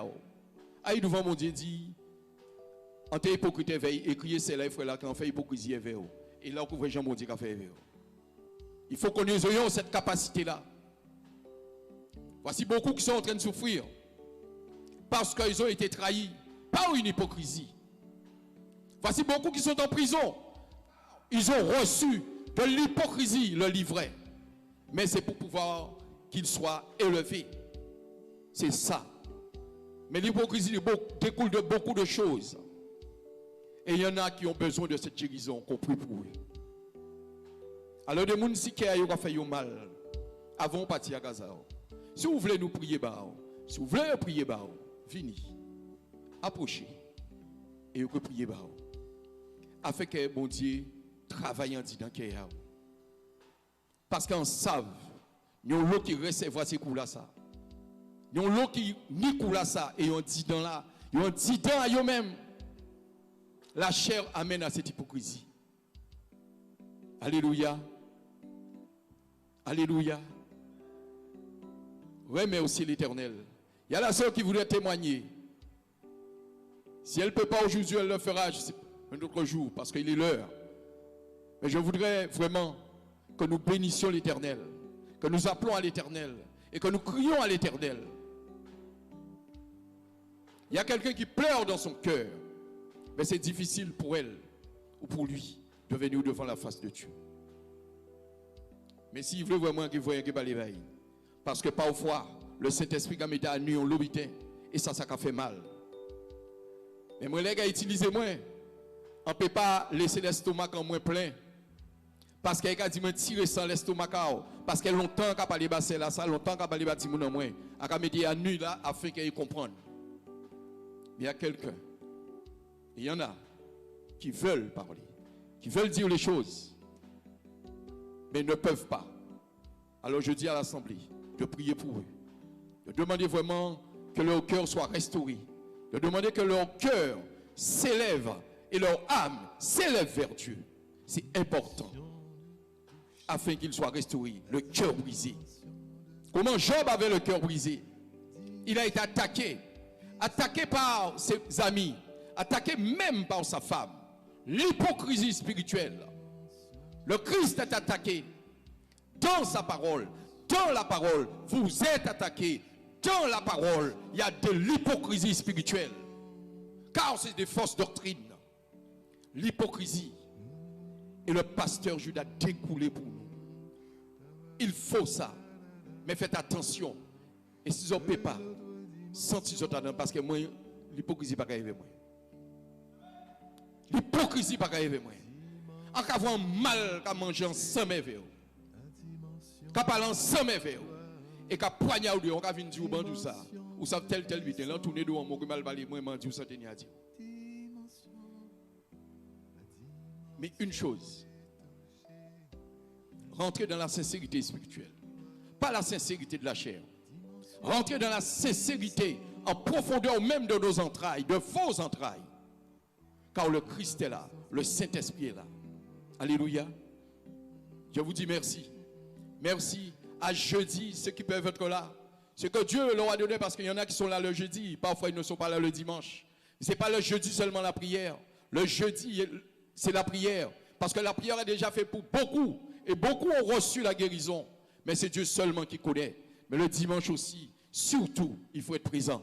aïe devant mon Dieu dit, en t'es hypocrite, veille, écriez c'est là, frère là, quand on fait hypocrisie, et là, on couvre Jean, mon Dieu, qu'a fait. Il faut que nous ayons cette capacité-là. Voici beaucoup qui sont en train de souffrir parce qu'ils ont été trahis par une hypocrisie. Voici beaucoup qui sont en prison. Ils ont reçu de l'hypocrisie le livret. Mais c'est pour pouvoir qu'ils soient élevés. C'est ça. Mais l'hypocrisie découle de beaucoup de choses. Et il y en a qui ont besoin de cette guérison qu'on prie pour eux. Alors, des gens qui ont fait mal, avant de partir à Gaza. Si vous voulez nous prier, si vous voulez prier, venez, approchez et vous priez. Afin que bon Dieu travaille en dit dans le cœur. Parce qu'on savent, nous avons l'eau qui recevra ces coups-là, ça. Nous avons l'eau qui ni coups-là, ça, et on dit dans là, on dit dans eux-mêmes. La chair amène à cette hypocrisie. Alléluia. Alléluia. Oui, mais aussi l'Éternel. Il y a la sœur qui voulait témoigner. Si elle ne peut pas aujourd'hui, elle le fera un autre jour, parce qu'il est l'heure. Mais je voudrais vraiment que nous bénissions l'Éternel, que nous appelons à l'Éternel et que nous crions à l'Éternel. Il y a quelqu'un qui pleure dans son cœur, mais c'est difficile pour elle ou pour lui de venir devant la face de Dieu. Mais s'il veut vraiment qu'il voie qu'il va l'éveiller, parce que parfois le Saint-Esprit a mis à nuit en l'obité et ça a fait mal. Mais moi les gars utilisez moi, on ne peut pas laisser l'estomac en moins plein. Parce qu'elle a dit me tirer sans l'estomac parce qu'elle longtemps qu'a pas les basser là ça longtemps qu'a pas les bâti mon en moins a mettre à nuit là afin qu'elle comprenne. Il y a quelqu'un, il y en a qui veulent parler, qui veulent dire les choses, mais ne peuvent pas. Alors je dis à l'Assemblée de prier pour eux, de demander vraiment que leur cœur soit restauré, de demander que leur cœur s'élève et leur âme s'élève vers Dieu. C'est important, afin qu'il soit restauré, le cœur brisé. Comment Job avait le cœur brisé? Il a été attaqué par ses amis, attaqué même par sa femme. L'hypocrisie spirituelle. Le Christ est attaqué dans sa parole. Dans la parole, vous êtes attaqué. Dans la parole, il y a de l'hypocrisie spirituelle. Car c'est des fausses doctrines. L'hypocrisie. Et le pasteur Judas découlé pour nous. Il faut ça. Mais faites attention. Et si vous ne pouvez pas, sentez-vous parce que moi, l'hypocrisie n'est pas arrivée. L'hypocrisie n'est pas arrivée. En cas avoir mal qu'à manger sans merveille. Qu'à parler sans merveille. Et qu'à poignarder, on va venir dire au ça. Ou ça tel vite. Là, tourner devant moi, que mal parler, moi, je dis, ça tenir à dire. Mais une chose, rentrez dans la sincérité spirituelle, pas la sincérité de la chair. Rentrez dans la sincérité en profondeur même de nos entrailles, de vos entrailles. Car le Christ est là, le Saint-Esprit est là. Alléluia. Je vous dis merci. Merci à jeudi, ceux qui peuvent être là. Ce que Dieu leur a donné, parce qu'il y en a qui sont là le jeudi, parfois ils ne sont pas là le dimanche. Ce n'est pas le jeudi seulement la prière. Le jeudi, c'est la prière. Parce que la prière est déjà faite pour beaucoup. Et beaucoup ont reçu la guérison. Mais c'est Dieu seulement qui connaît. Mais le dimanche aussi, surtout, il faut être présent.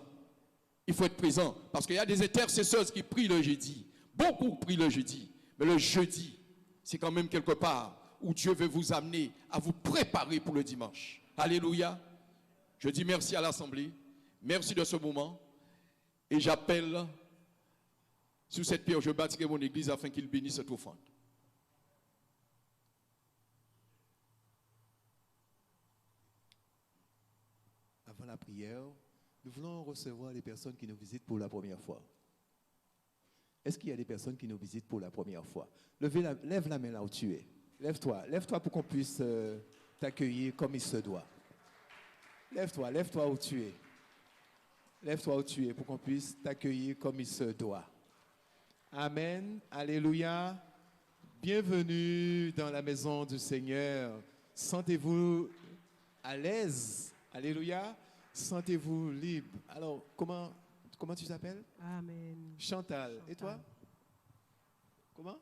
Il faut être présent. Parce qu'il y a des intercesseurs qui prient le jeudi. Beaucoup prient le jeudi. Mais le jeudi, c'est quand même quelque part où Dieu veut vous amener à vous préparer pour le dimanche. Alléluia. Je dis merci à l'Assemblée. Merci de ce moment. Et j'appelle, sur cette pierre, je bâtirai mon église afin qu'il bénisse cette offrande. Avant la prière, nous voulons recevoir les personnes qui nous visitent pour la première fois. Est-ce qu'il y a des personnes qui nous visitent pour la première fois? Lève la main là où tu es. Lève-toi pour qu'on puisse t'accueillir comme il se doit. Lève-toi où tu es. Lève-toi où tu es pour qu'on puisse t'accueillir comme il se doit. Amen. Alléluia. Bienvenue dans la maison du Seigneur. Sentez-vous à l'aise. Alléluia. Sentez-vous libre. Alors, comment tu t'appelles? Amen. Chantal. Et toi? Comment?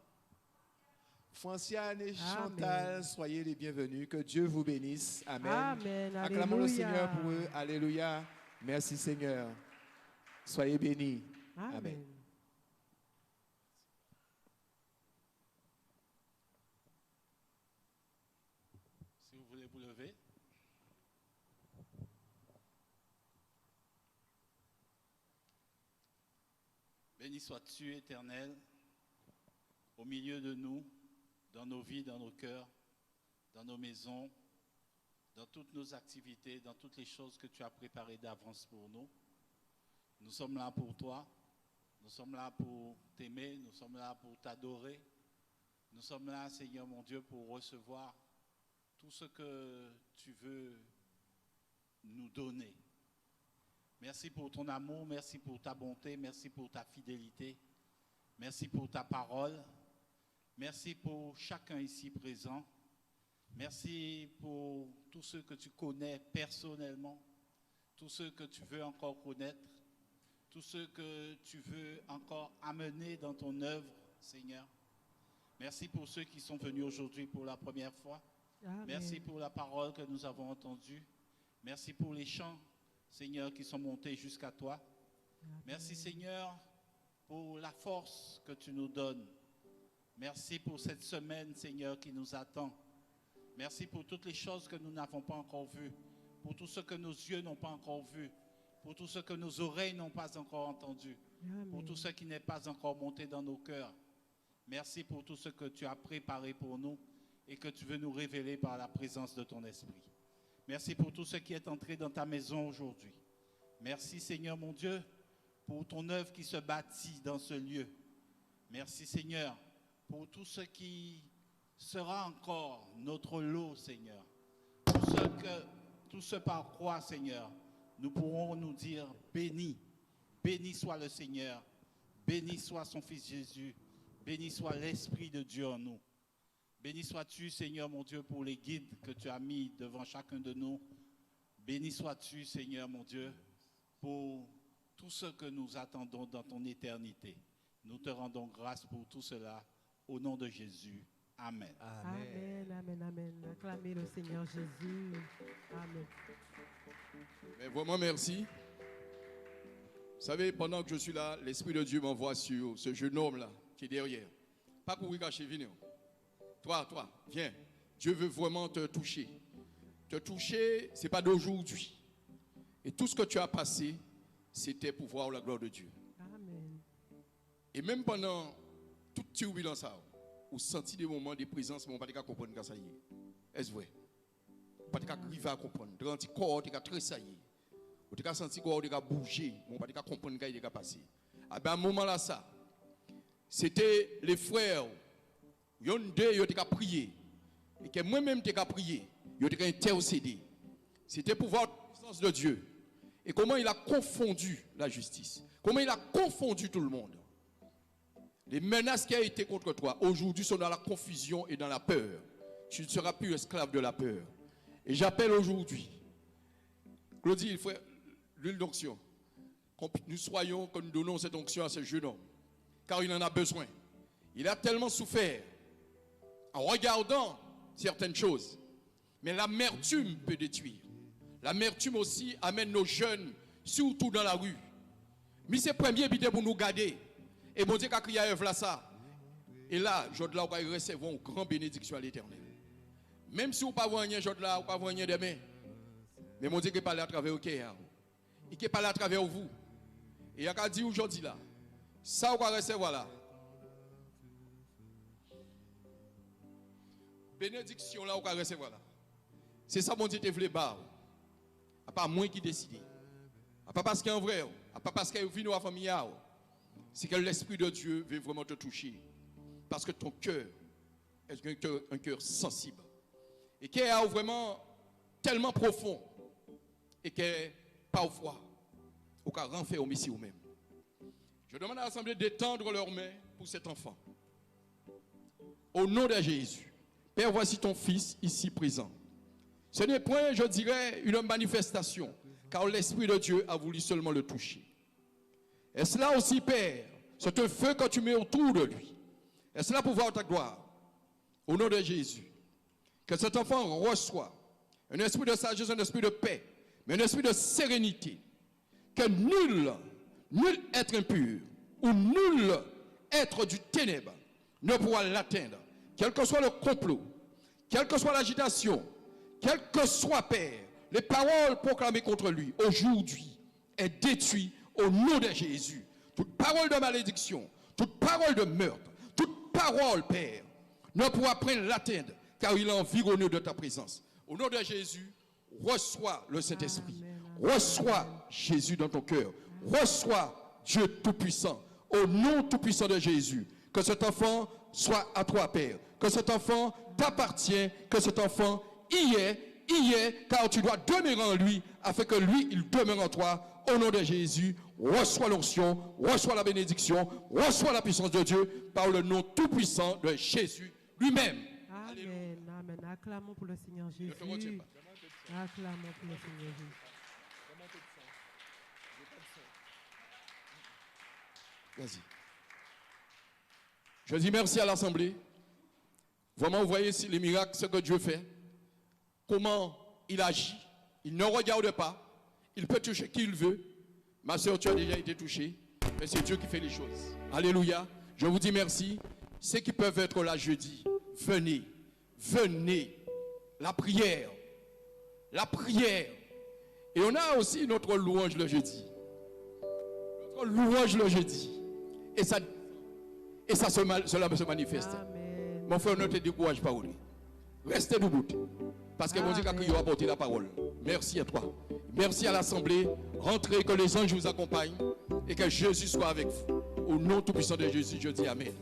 Franciane et Amen. Chantal, soyez les bienvenus. Que Dieu vous bénisse. Amen. Amen. Acclamons le Alléluia. Seigneur pour eux. Alléluia. Merci Seigneur. Soyez bénis. Amen. Amen. Si vous voulez vous lever. Béni sois-tu, Éternel, au milieu de nous, dans nos vies, dans nos cœurs, dans nos maisons, dans toutes nos activités, dans toutes les choses que tu as préparées d'avance pour nous. Nous sommes là pour toi, nous sommes là pour t'aimer, nous sommes là pour t'adorer. Nous sommes là, Seigneur mon Dieu, pour recevoir tout ce que tu veux nous donner. Merci pour ton amour, merci pour ta bonté, merci pour ta fidélité, merci pour ta parole, merci pour chacun ici présent, merci pour tous ceux que tu connais personnellement, tous ceux que tu veux encore connaître, tous ceux que tu veux encore amener dans ton œuvre, Seigneur. Merci pour ceux qui sont venus aujourd'hui pour la première fois. Amen. Merci pour la parole que nous avons entendue. Merci pour les chants, Seigneur, qui sont montés jusqu'à toi. Amen. Merci, Seigneur, pour la force que tu nous donnes. Merci pour cette semaine, Seigneur, qui nous attend. Merci pour toutes les choses que nous n'avons pas encore vues, pour tout ce que nos yeux n'ont pas encore vu, pour tout ce que nos oreilles n'ont pas encore entendu, Amen. pour tout ce qui n'est pas encore monté dans nos cœurs. Merci pour tout ce que tu as préparé pour nous et que tu veux nous révéler par la présence de ton esprit. Merci pour tout ce qui est entré dans ta maison aujourd'hui. Merci Seigneur mon Dieu pour ton œuvre qui se bâtit dans ce lieu. Merci Seigneur pour tout ce qui sera encore notre lot Seigneur. Tout ce par quoi Seigneur nous pourrons nous dire béni. Béni soit le Seigneur. Béni soit son Fils Jésus. Béni soit l'Esprit de Dieu en nous. Béni sois-tu, Seigneur mon Dieu, pour les guides que tu as mis devant chacun de nous. Béni sois-tu, Seigneur mon Dieu, pour tout ce que nous attendons dans ton éternité. Nous te rendons grâce pour tout cela. Au nom de Jésus. Amen. Amen, amen, amen. Acclamez le Seigneur Jésus. Amen. Mais vraiment merci. Vous savez, pendant que je suis là, l'Esprit de Dieu m'envoie sur ce jeune homme-là qui est derrière. Pas courir cacher, venez. Toi, viens. Dieu veut vraiment te toucher. Te toucher, ce n'est pas d'aujourd'hui. Et tout ce que tu as passé, c'était pour voir la gloire de Dieu. Amen. Et même pendant toute turbulence, vous sentez des moments de présence, mais on ne peut pas comprendre que ça y est. Est-ce vrai? On ne peut pas arriver à comprendre. Dans le corps, on très ça y est. On peut sentir qu'on a bougé, mais on ne peut pas comprendre ce qui est passé. À un moment là, ça, c'était les frères, ils ont prié. Et que moi-même, j'ai prié, ils ont intercédé. C'était pour voir la puissance de Dieu. Et comment il a confondu la justice. Comment il a confondu tout le monde. Les menaces qui ont été contre toi, aujourd'hui, sont dans la confusion et dans la peur. Tu ne seras plus esclave de la peur. Et j'appelle aujourd'hui, Claudie, il faut l'huile d'onction. Nous soyons, que nous donnons cette onction à ce jeune homme. Car il en a besoin. Il a tellement souffert en regardant certaines choses. Mais l'amertume peut détruire. L'amertume aussi amène nos jeunes, surtout dans la rue. Mais c'est premier but pour nous garder. Et mon Dieu, quand il y a œuvre là, ça. Et là, je dois recevoir une grande bénédiction à l'Éternel. Même si vous ne pouvez pas voir rien là, vous ne pouvez pas voir rien demain. Mais mon Dieu qui parle à travers vous. Il qui parle à travers vous. Et il a dit aujourd'hui là, ça vous va recevoir là. Bénédiction là, vous va recevoir là. C'est ça mon Dieu te voulait bas. A pas moi qui décide. A pas parce qu'il est vrai, a pas parce qu'il vient dans la famille. C'est que l'Esprit de Dieu veut vraiment te toucher. Parce que ton cœur est un cœur sensible. Et qui est vraiment tellement profond. Et qui est parfois au cas renfermé ici ou même. Je demande à l'Assemblée d'étendre leurs mains pour cet enfant. Au nom de Jésus. Père, voici ton fils ici présent. Ce n'est point, je dirais, une manifestation, car l'Esprit de Dieu a voulu seulement le toucher. Est-ce là aussi, Père, c'est un feu que tu mets autour de lui. Est-ce là pour voir ta gloire? Au nom de Jésus. Que cet enfant reçoive un esprit de sagesse, un esprit de paix, mais un esprit de sérénité. Que nul être impur ou nul être du ténèbre ne pourra l'atteindre. Quel que soit le complot, quelle que soit l'agitation, quel que soit, Père, les paroles proclamées contre lui aujourd'hui est détruite au nom de Jésus. Toute parole de malédiction, toute parole de meurtre, toute parole, Père, ne pourra point l'atteindre car il est environné de ta présence. Au nom de Jésus, reçois le Saint-Esprit. Reçois Jésus dans ton cœur. Reçois Dieu Tout-Puissant. Au nom Tout-Puissant de Jésus, que cet enfant soit à toi, Père. Que cet enfant t'appartient, que cet enfant y est, car tu dois demeurer en lui, afin que lui, il demeure en toi. Au nom de Jésus, reçois l'onction, reçois la bénédiction, reçois la puissance de Dieu, par le nom tout-puissant de Jésus lui-même. Amen, amen. Acclamons pour le Seigneur Jésus. Acclamons pour le Seigneur Jésus. Vas-y. Je dis merci à l'Assemblée. Vraiment, vous voyez les miracles, ce que Dieu fait. Comment il agit. Il ne regarde pas. Il peut toucher qui il veut. Ma soeur, tu as déjà été touchée. Mais c'est Dieu qui fait les choses. Alléluia. Je vous dis merci. Ceux qui peuvent être là jeudi, venez. Venez. La prière. La prière. Et on a aussi notre louange le jeudi. Notre louange le jeudi. Et ça cela se manifeste. Amen. Mon frère, ne te décourage pas. Restez debout. Parce que mon Dieu a apporté la parole. Merci à toi. Merci à l'Assemblée. Rentrez, que les anges vous accompagnent. Et que Jésus soit avec vous. Au nom tout-puissant de Jésus, je dis Amen.